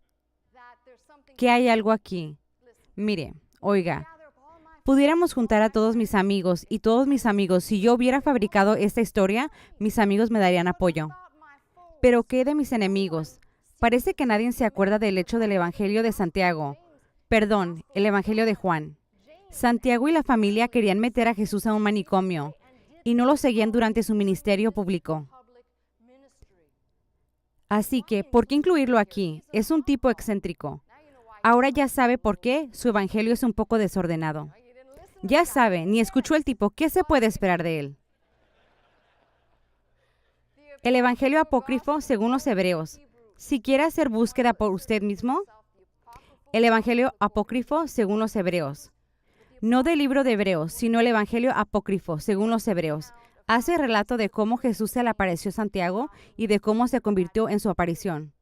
que hay algo aquí. Mire, oiga, pudiéramos juntar a todos mis amigos y todos mis amigos, si yo hubiera fabricado esta historia, mis amigos me darían apoyo. Pero ¿qué de mis enemigos? Parece que nadie se acuerda del hecho del Evangelio de Santiago. Perdón, el Evangelio de Juan. Santiago y la familia querían meter a Jesús a un manicomio y no lo seguían durante su ministerio público. Así que, ¿por qué incluirlo aquí? Es un tipo excéntrico. Ahora ya sabe por qué su evangelio es un poco desordenado. Ya sabe, ni escuchó el tipo, ¿qué se puede esperar de él? El evangelio apócrifo según los hebreos. Si quiere hacer búsqueda por usted mismo, el evangelio apócrifo según los hebreos. No del libro de Hebreos, sino el evangelio apócrifo según los hebreos. Hace relato de cómo Jesús se le apareció a Santiago y de cómo se convirtió en su aparición.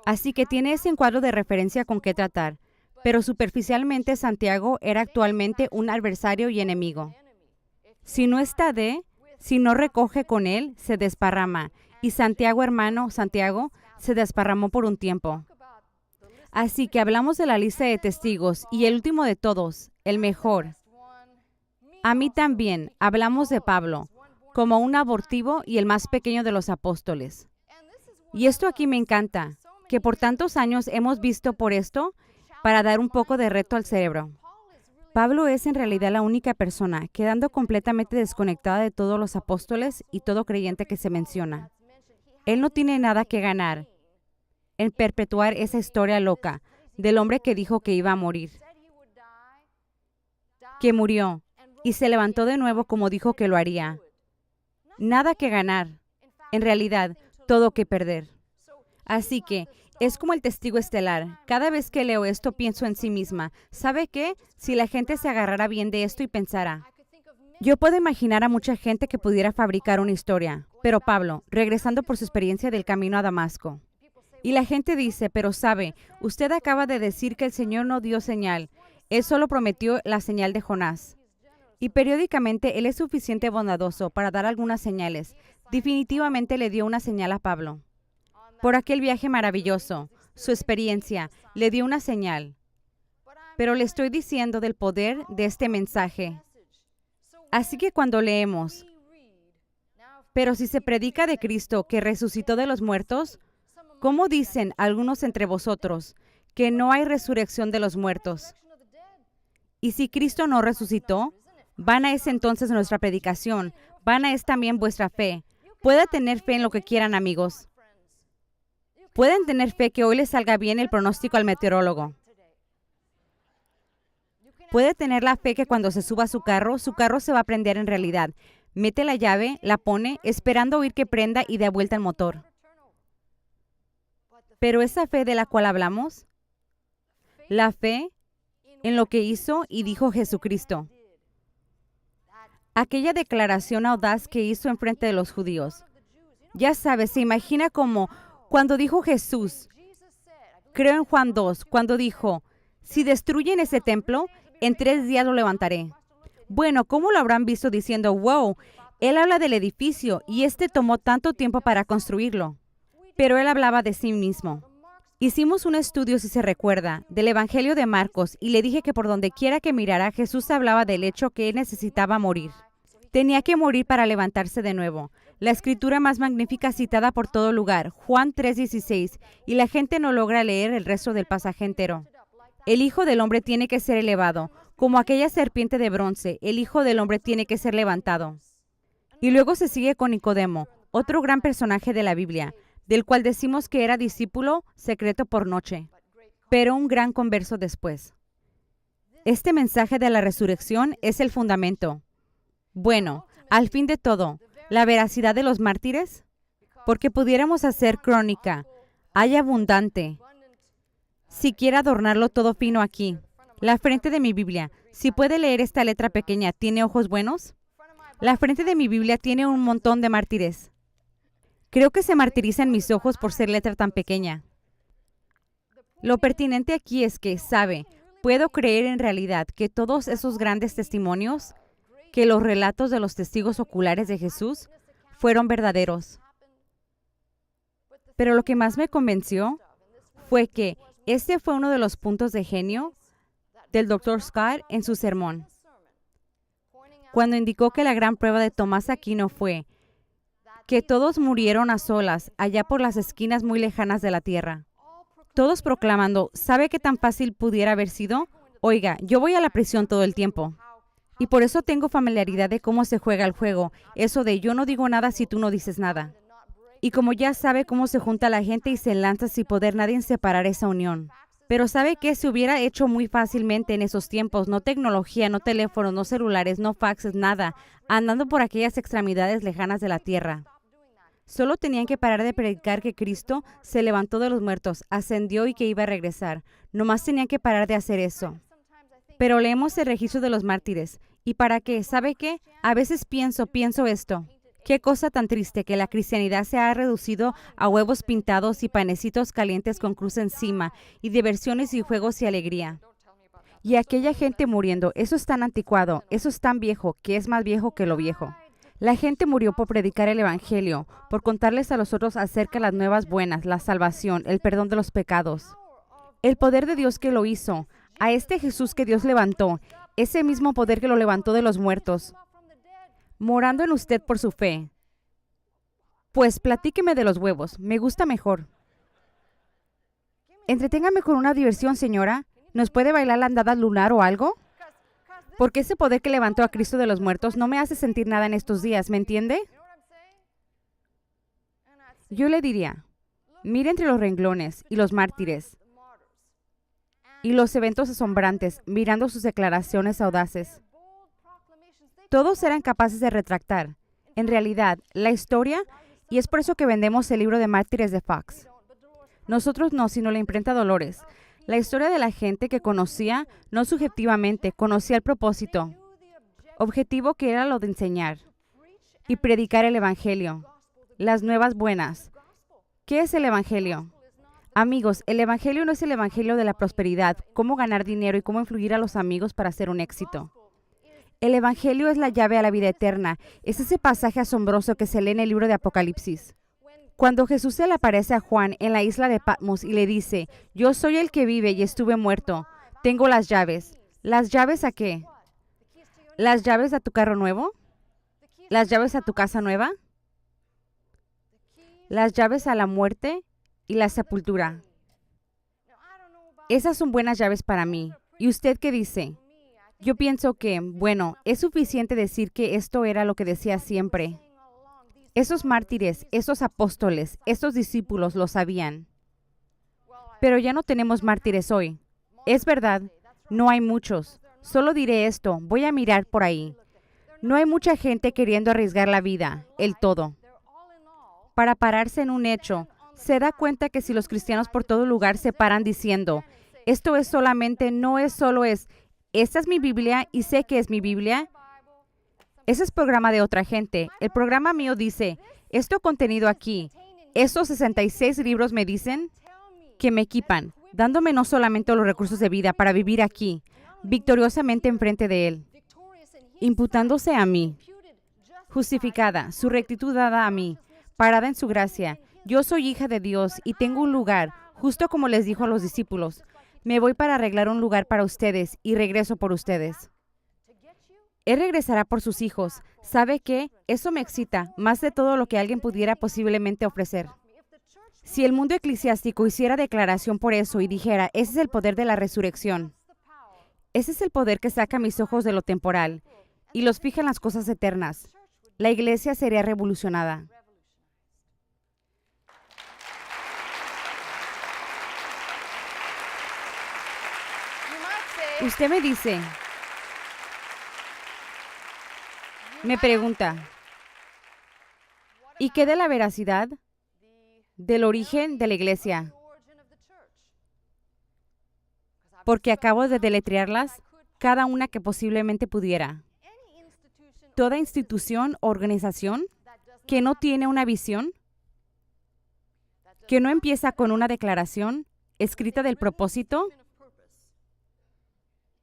Así que tiene ese encuadro de referencia con qué tratar, pero superficialmente Santiago era actualmente un adversario y enemigo. Si no está si no recoge con él, se desparrama, y Santiago, hermano Santiago, se desparramó por un tiempo. Así que hablamos de la lista de testigos, y el último de todos, el mejor. A mí también hablamos de Pablo, como un abortivo y el más pequeño de los apóstoles. Y esto aquí me encanta, que por tantos años hemos visto por esto para dar un poco de reto al cerebro. Pablo es en realidad la única persona quedando completamente desconectada de todos los apóstoles y todo creyente que se menciona. Él no tiene nada que ganar en perpetuar esa historia loca del hombre que dijo que iba a morir, que murió y se levantó de nuevo como dijo que lo haría. Nada que ganar, en realidad, todo que perder. Así que es como el testigo estelar. Cada vez que leo esto pienso en sí misma. ¿Sabe qué? Si la gente se agarrara bien de esto y pensara. Yo puedo imaginar a mucha gente que pudiera fabricar una historia. Pero Pablo, regresando por su experiencia del camino a Damasco. Y la gente dice, pero sabe, usted acaba de decir que el Señor no dio señal. Él solo prometió la señal de Jonás. Y periódicamente Él es suficiente bondadoso para dar algunas señales. Definitivamente le dio una señal a Pablo. Por aquel viaje maravilloso, su experiencia, le dio una señal. Pero le estoy diciendo del poder de este mensaje. Así que cuando leemos, pero si se predica de Cristo que resucitó de los muertos, ¿cómo dicen algunos entre vosotros que no hay resurrección de los muertos? Y si Cristo no resucitó, vana es entonces nuestra predicación, vana es también vuestra fe. Pueden tener fe en lo que quieran, amigos. Pueden tener fe que hoy les salga bien el pronóstico al meteorólogo. Puede tener la fe que cuando se suba a su carro se va a prender en realidad. Mete la llave, la pone, esperando oír que prenda y dé vuelta el motor. Pero esa fe de la cual hablamos, la fe en lo que hizo y dijo Jesucristo. Aquella declaración audaz que hizo en frente de los judíos. Ya sabes, se imagina como cuando dijo Jesús, creo en Juan 2, cuando dijo, si destruyen ese templo, en 3 días lo levantaré. Bueno, ¿cómo lo habrán visto diciendo, wow, él habla del edificio y este tomó tanto tiempo para construirlo? Pero él hablaba de sí mismo. Hicimos un estudio, si se recuerda, del Evangelio de Marcos y le dije que por donde quiera que mirara, Jesús hablaba del hecho que él necesitaba morir. Tenía que morir para levantarse de nuevo. La escritura más magnífica citada por todo lugar, Juan 3:16, y la gente no logra leer el resto del pasaje entero. El Hijo del Hombre tiene que ser elevado, como aquella serpiente de bronce, el Hijo del Hombre tiene que ser levantado. Y luego se sigue con Nicodemo, otro gran personaje de la Biblia, del cual decimos que era discípulo secreto por noche, pero un gran converso después. Este mensaje de la resurrección es el fundamento. Bueno, al fin de todo, la veracidad de los mártires, porque pudiéramos hacer crónica, hay abundante. Si quiere adornarlo todo fino aquí, la frente de mi Biblia, si puede leer esta letra pequeña, ¿tiene ojos buenos? La frente de mi Biblia tiene un montón de mártires. Creo que se martirizan mis ojos por ser letra tan pequeña. Lo pertinente aquí es que, sabe, puedo creer en realidad que todos esos grandes testimonios, que los relatos de los testigos oculares de Jesús, fueron verdaderos. Pero lo que más me convenció fue que este fue uno de los puntos de genio del Dr. Scott en su sermón, cuando indicó que la gran prueba de Tomás Aquino fue que todos murieron a solas allá por las esquinas muy lejanas de la tierra. Todos proclamando, ¿sabe qué tan fácil pudiera haber sido? Oiga, yo voy a la prisión todo el tiempo. Y por eso tengo familiaridad de cómo se juega el juego, eso de yo no digo nada si tú no dices nada. Y como ya sabe cómo se junta la gente y se lanza sin poder nadie separar esa unión. Pero ¿sabe qué? Se hubiera hecho muy fácilmente en esos tiempos, no tecnología, no teléfonos, no celulares, no faxes, nada, andando por aquellas extremidades lejanas de la tierra. Solo tenían que parar de predicar que Cristo se levantó de los muertos, ascendió y que iba a regresar. Nomás tenían que parar de hacer eso. Pero leemos el registro de los mártires. ¿Y para qué? ¿Sabe qué? A veces pienso esto. Qué cosa tan triste que la cristianidad se ha reducido a huevos pintados y panecitos calientes con cruz encima, y diversiones y juegos y alegría. Y aquella gente muriendo, eso es tan anticuado, eso es tan viejo, que es más viejo que lo viejo. La gente murió por predicar el Evangelio, por contarles a los otros acerca de las nuevas buenas, la salvación, el perdón de los pecados. El poder de Dios que lo hizo, a este Jesús que Dios levantó, ese mismo poder que lo levantó de los muertos, morando en usted por su fe. Pues platíqueme de los huevos, me gusta mejor. Entreténgame con una diversión, señora. ¿Nos puede bailar la andada lunar o algo? Porque ese poder que levantó a Cristo de los muertos no me hace sentir nada en estos días, ¿me entiende? Yo le diría, mire entre los renglones y los mártires y los eventos asombrantes, mirando sus declaraciones audaces. Todos eran capaces de retractar, en realidad, la historia, y es por eso que vendemos el libro de Mártires de Fox. Nosotros no, sino la imprenta Dolores. La historia de la gente que conocía, no subjetivamente, conocía el propósito, objetivo que era lo de enseñar y predicar el Evangelio. las nuevas buenas. ¿Qué es el Evangelio? Amigos, el Evangelio no es el Evangelio de la prosperidad, cómo ganar dinero y cómo influir a los amigos para hacer un éxito. El Evangelio es la llave a la vida eterna. Es ese pasaje asombroso que se lee en el libro de Apocalipsis. Cuando Jesús se le aparece a Juan en la isla de Patmos y le dice, yo soy el que vive y estuve muerto, tengo las llaves. ¿Las llaves a qué? ¿Las llaves a tu carro nuevo? ¿Las llaves a tu casa nueva? ¿Las llaves a la muerte y la sepultura? Esas son buenas llaves para mí. ¿Y usted qué dice? Yo pienso que, bueno, es suficiente decir que esto era lo que decía siempre. Esos mártires, esos apóstoles, esos discípulos lo sabían. Pero ya no tenemos mártires hoy. Es verdad, no hay muchos. Solo diré esto, voy a mirar por ahí. No hay mucha gente queriendo arriesgar la vida, el todo. Para pararse en un hecho, se da cuenta que si los cristianos por todo lugar se paran diciendo, esto es solamente, no es solo es, esta es mi Biblia y sé que es mi Biblia. Ese es programa de otra gente. El programa mío dice, esto contenido aquí, esos 66 libros me dicen que me equipan, dándome no solamente los recursos de vida para vivir aquí, victoriosamente enfrente de Él, imputándose a mí, justificada, su rectitud dada a mí, parada en su gracia. Yo soy hija de Dios y tengo un lugar, justo como les dijo a los discípulos. Me voy para arreglar un lugar para ustedes y regreso por ustedes. Él regresará por sus hijos. ¿Sabe qué? Eso me excita más de todo lo que alguien pudiera posiblemente ofrecer. Si el mundo eclesiástico hiciera declaración por eso y dijera, ese es el poder de la resurrección. Ese es el poder que saca mis ojos de lo temporal y los fija en las cosas eternas. La iglesia sería revolucionada. Usted me dice, me pregunta, ¿y qué de la veracidad del origen de la iglesia? Porque acabo de deletrearlas, cada una que posiblemente pudiera. Toda institución o organización que no tiene una visión, que no empieza con una declaración escrita del propósito,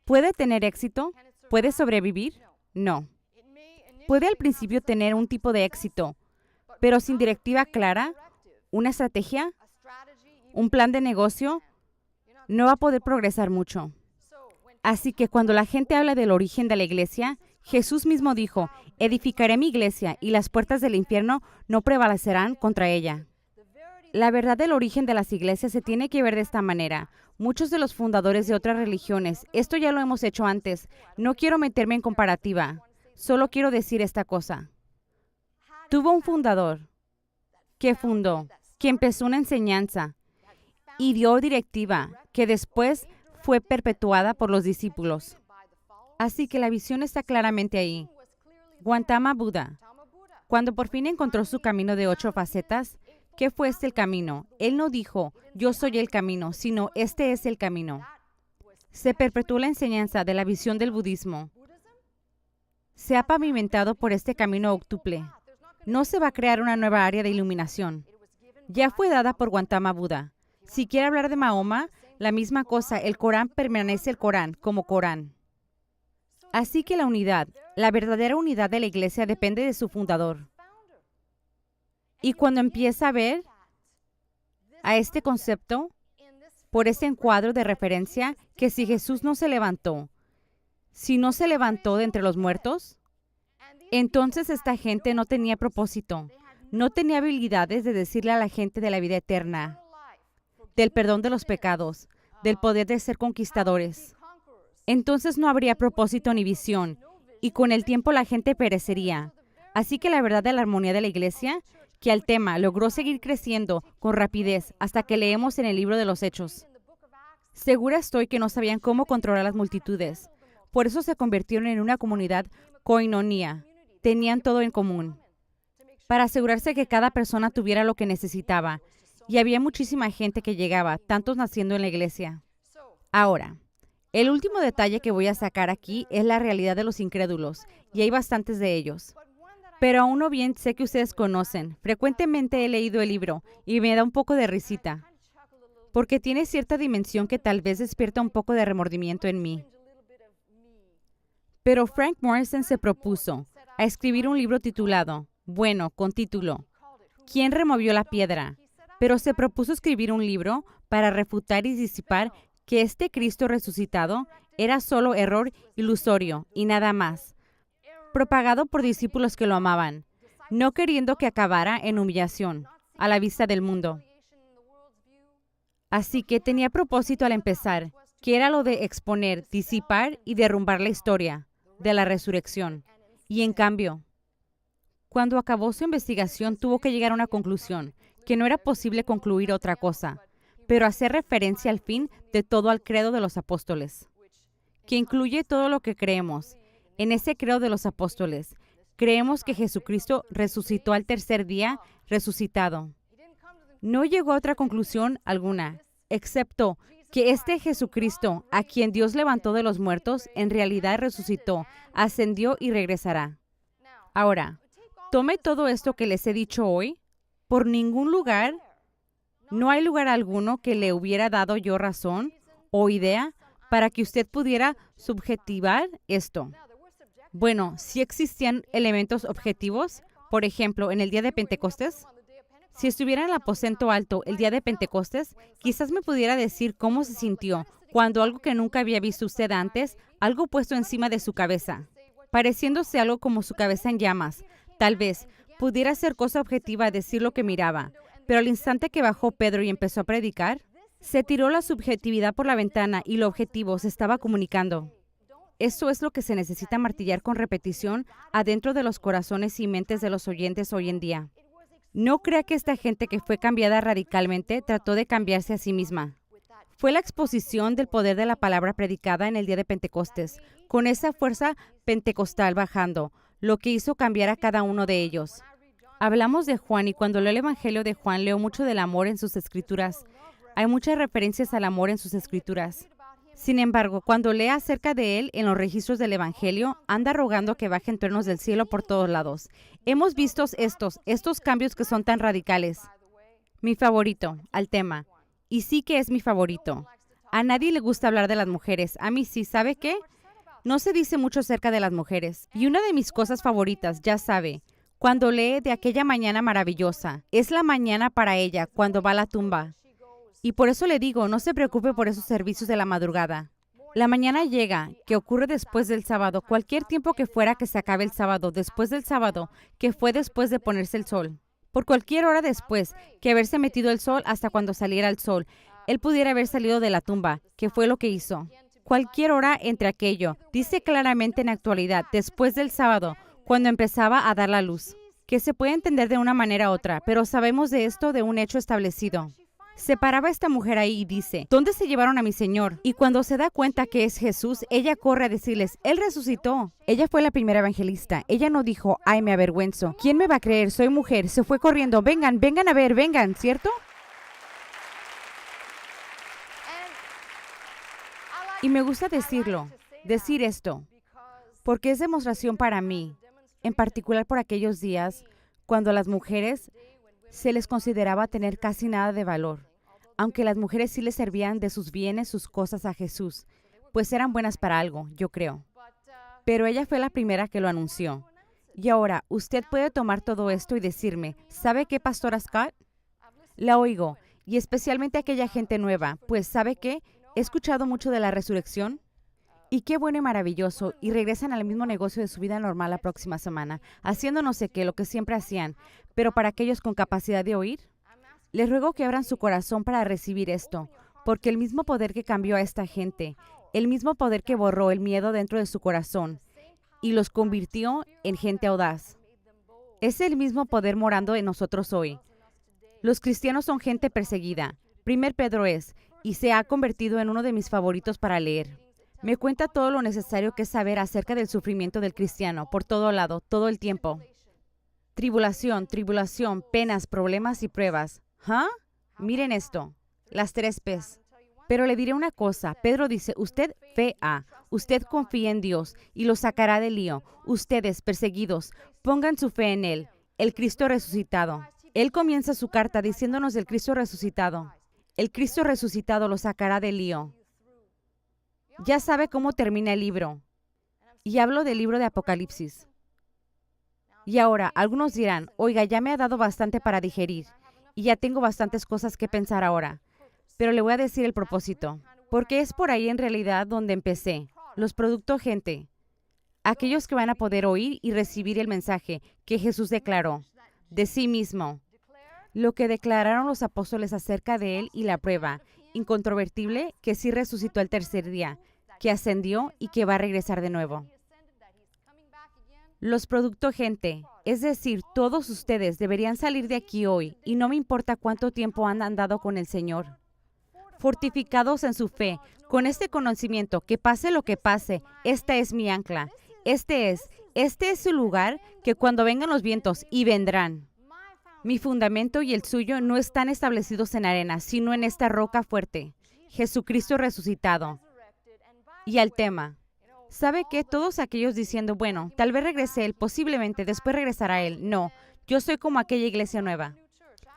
¿puede tener éxito? ¿Puede sobrevivir? No. Puede al principio tener un tipo de éxito, pero sin directiva clara, una estrategia, un plan de negocio, no va a poder progresar mucho. Así que cuando la gente habla del origen de la iglesia, Jesús mismo dijo, edificaré mi iglesia y las puertas del infierno no prevalecerán contra ella. La verdad del origen de las iglesias se tiene que ver de esta manera. Muchos de los fundadores de otras religiones, esto ya lo hemos hecho antes, no quiero meterme en comparativa, solo quiero decir esta cosa. Tuvo un fundador que fundó, que empezó una enseñanza y dio directiva que después fue perpetuada por los discípulos. Así que la visión está claramente ahí. Gautama Buda, cuando por fin encontró su camino de 8 facetas, ¿qué fue el camino? Él no dijo, yo soy el camino, sino este es el camino. Se perpetuó la enseñanza de la visión del budismo. Se ha pavimentado por este camino octuple. No se va a crear una nueva área de iluminación. Ya fue dada por Gautama Buda. Si quiere hablar de Mahoma, la misma cosa, el Corán permanece el Corán como Corán. Así que la unidad, la verdadera unidad de la iglesia depende de su fundador. Y cuando empieza a ver a este concepto, por este encuadro de referencia, que si Jesús no se levantó, si no se levantó de entre los muertos, entonces esta gente no tenía propósito, no tenía habilidades de decirle a la gente de la vida eterna, del perdón de los pecados, del poder de ser conquistadores. Entonces no habría propósito ni visión, y con el tiempo la gente perecería. Así que la verdad de la armonía de la iglesia, que al tema logró seguir creciendo con rapidez hasta que leemos en el libro de los Hechos. Segura estoy que no sabían cómo controlar las multitudes. Por eso se convirtieron en una comunidad koinonía. Tenían todo en común. Para asegurarse que cada persona tuviera lo que necesitaba. Y había muchísima gente que llegaba, tantos naciendo en la iglesia. Ahora, el último detalle que voy a sacar aquí es la realidad de los incrédulos, y hay bastantes de ellos. Pero aún no bien sé que ustedes conocen. Frecuentemente he leído el libro y me da un poco de risita, porque tiene cierta dimensión que tal vez despierta un poco de remordimiento en mí. Pero Frank Morrison se propuso a escribir un libro titulado, con título, ¿Quién removió la piedra? Pero se propuso escribir un libro para refutar y disipar que este Cristo resucitado era solo error ilusorio y nada más, propagado por discípulos que lo amaban, no queriendo que acabara en humillación a la vista del mundo. Así que tenía propósito al empezar, que era lo de exponer, disipar y derrumbar la historia de la resurrección. Y en cambio, cuando acabó su investigación, tuvo que llegar a una conclusión, que no era posible concluir otra cosa, pero hacer referencia al fin de todo al credo de los apóstoles, que incluye todo lo que creemos. En ese credo de los apóstoles, creemos que Jesucristo resucitó al tercer día, resucitado. No llegó a otra conclusión alguna, excepto que este Jesucristo, a quien Dios levantó de los muertos, en realidad resucitó, ascendió y regresará. Ahora, tome todo esto que les he dicho hoy. Por ningún lugar, no hay lugar alguno que le hubiera dado yo razón o idea para que usted pudiera subjetivar esto. Bueno, sí existían elementos objetivos, por ejemplo, en el día de Pentecostés. Si estuviera en el aposento alto el día de Pentecostés, quizás me pudiera decir cómo se sintió cuando algo que nunca había visto usted antes, algo puesto encima de su cabeza, pareciéndose algo como su cabeza en llamas. Tal vez pudiera ser cosa objetiva decir lo que miraba, pero al instante que bajó Pedro y empezó a predicar, se tiró la subjetividad por la ventana y lo objetivo se estaba comunicando. Eso es lo que se necesita martillar con repetición adentro de los corazones y mentes de los oyentes hoy en día. No crea que esta gente que fue cambiada radicalmente trató de cambiarse a sí misma. Fue la exposición del poder de la palabra predicada en el día de Pentecostés, con esa fuerza pentecostal bajando, lo que hizo cambiar a cada uno de ellos. Hablamos de Juan y cuando leo el Evangelio de Juan leo mucho del amor en sus escrituras. Hay muchas referencias al amor en sus escrituras. Sin embargo, cuando lee acerca de él en los registros del Evangelio, anda rogando que bajen truenos del cielo por todos lados. Hemos visto estos cambios que son tan radicales. Mi favorito, al tema. Y sí que es mi favorito. A nadie le gusta hablar de las mujeres. A mí sí, ¿sabe qué? No se dice mucho acerca de las mujeres. Y una de mis cosas favoritas, ya sabe, cuando lee de aquella mañana maravillosa, es la mañana para ella, cuando va a la tumba. Y por eso le digo, no se preocupe por esos servicios de la madrugada. La mañana llega, que ocurre después del sábado, cualquier tiempo que fuera que se acabe el sábado, después del sábado, que fue después de ponerse el sol. Por cualquier hora después que haberse metido el sol hasta cuando saliera el sol, él pudiera haber salido de la tumba, que fue lo que hizo. Cualquier hora entre aquello, dice claramente en actualidad, después del sábado, cuando empezaba a dar la luz, que se puede entender de una manera u otra, pero sabemos de esto de un hecho establecido. Se paraba esta mujer ahí y dice, ¿dónde se llevaron a mi Señor? Y cuando se da cuenta que es Jesús, ella corre a decirles, Él resucitó. Ella fue la primera evangelista. Ella no dijo, ay, me avergüenzo. ¿Quién me va a creer? Soy mujer. Se fue corriendo. Vengan, vengan a ver, vengan, ¿cierto? Y me gusta decir esto, porque es demostración para mí, en particular por aquellos días cuando a las mujeres se les consideraba tener casi nada de valor, aunque las mujeres sí les servían de sus bienes, sus cosas a Jesús, pues eran buenas para algo, yo creo. Pero ella fue la primera que lo anunció. Y ahora, usted puede tomar todo esto y decirme, ¿sabe qué, Pastora Scott? La oigo, y especialmente aquella gente nueva, pues ¿sabe qué? He escuchado mucho de la resurrección. Y qué bueno y maravilloso, y regresan al mismo negocio de su vida normal la próxima semana, haciendo no sé qué, lo que siempre hacían. Pero para aquellos con capacidad de oír, les ruego que abran su corazón para recibir esto, porque el mismo poder que cambió a esta gente, el mismo poder que borró el miedo dentro de su corazón y los convirtió en gente audaz, es el mismo poder morando en nosotros hoy. Los cristianos son gente perseguida. 1 Pedro es, y se ha convertido en uno de mis favoritos para leer. Me cuenta todo lo necesario que es saber acerca del sufrimiento del cristiano, por todo lado, todo el tiempo. Tribulación, penas, problemas y pruebas. ¿Ah? Miren esto, las 3 P's. Pero le diré una cosa, Pedro dice, usted vea, usted confía en Dios y lo sacará del lío. Ustedes, perseguidos, pongan su fe en Él, el Cristo resucitado. Él comienza su carta diciéndonos del Cristo resucitado. El Cristo resucitado lo sacará del lío. Ya sabe cómo termina el libro. Y hablo del libro de Apocalipsis. Y ahora, algunos dirán, oiga, ya me ha dado bastante para digerir y ya tengo bastantes cosas que pensar ahora. Pero le voy a decir el propósito, porque es por ahí en realidad donde empecé. Los productos gente, aquellos que van a poder oír y recibir el mensaje que Jesús declaró de sí mismo, lo que declararon los apóstoles acerca de Él y la prueba incontrovertible que sí resucitó el tercer día, que ascendió y que va a regresar de nuevo. Los productos gente, es decir, todos ustedes deberían salir de aquí hoy y no me importa cuánto tiempo han andado con el Señor. Fortificados en su fe, con este conocimiento, que pase lo que pase, esta es mi ancla. Este es su lugar que cuando vengan los vientos, y vendrán. Mi fundamento y el suyo no están establecidos en arena, sino en esta roca fuerte, Jesucristo resucitado. Y al tema, ¿sabe qué? Todos aquellos diciendo, bueno, tal vez regrese Él, posiblemente después regresará Él. No, yo soy como aquella iglesia nueva.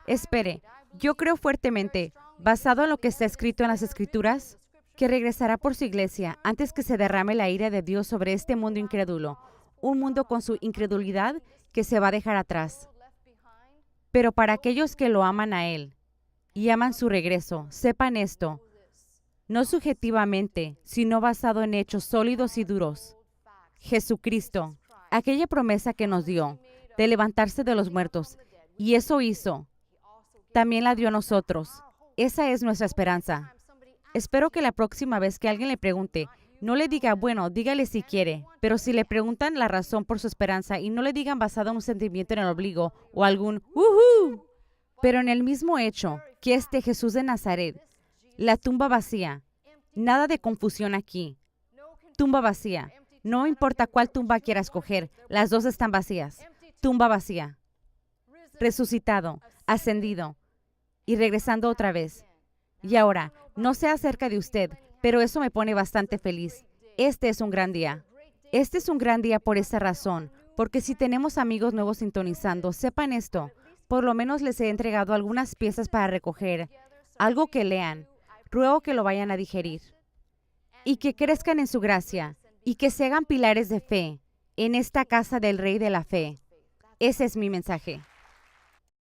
Espere, yo creo fuertemente, basado en lo que está escrito en las Escrituras, que regresará por su iglesia antes que se derrame la ira de Dios sobre este mundo incrédulo, un mundo con su incredulidad que se va a dejar atrás. Pero para aquellos que lo aman a Él y aman su regreso, sepan esto, no subjetivamente, sino basado en hechos sólidos y duros. Jesucristo, aquella promesa que nos dio de levantarse de los muertos, y eso hizo, también la dio a nosotros. Esa es nuestra esperanza. Espero que la próxima vez que alguien le pregunte, no le diga, bueno, dígale si quiere, pero si le preguntan la razón por su esperanza y no le digan basado en un sentimiento en el ombligo o algún ¡woohoo! Pero en el mismo hecho que este Jesús de Nazaret, la tumba vacía, nada de confusión aquí. Tumba vacía. No importa cuál tumba quiera escoger, las dos están vacías. Tumba vacía. Resucitado, ascendido y regresando otra vez. Y ahora, no sé acerca de usted, pero eso me pone bastante feliz. Este es un gran día. Este es un gran día por esa razón, porque si tenemos amigos nuevos sintonizando, sepan esto. Por lo menos les he entregado algunas piezas para recoger, algo que lean. Ruego que lo vayan a digerir y que crezcan en su gracia y que se hagan pilares de fe en esta casa del Rey de la Fe. Ese es mi mensaje.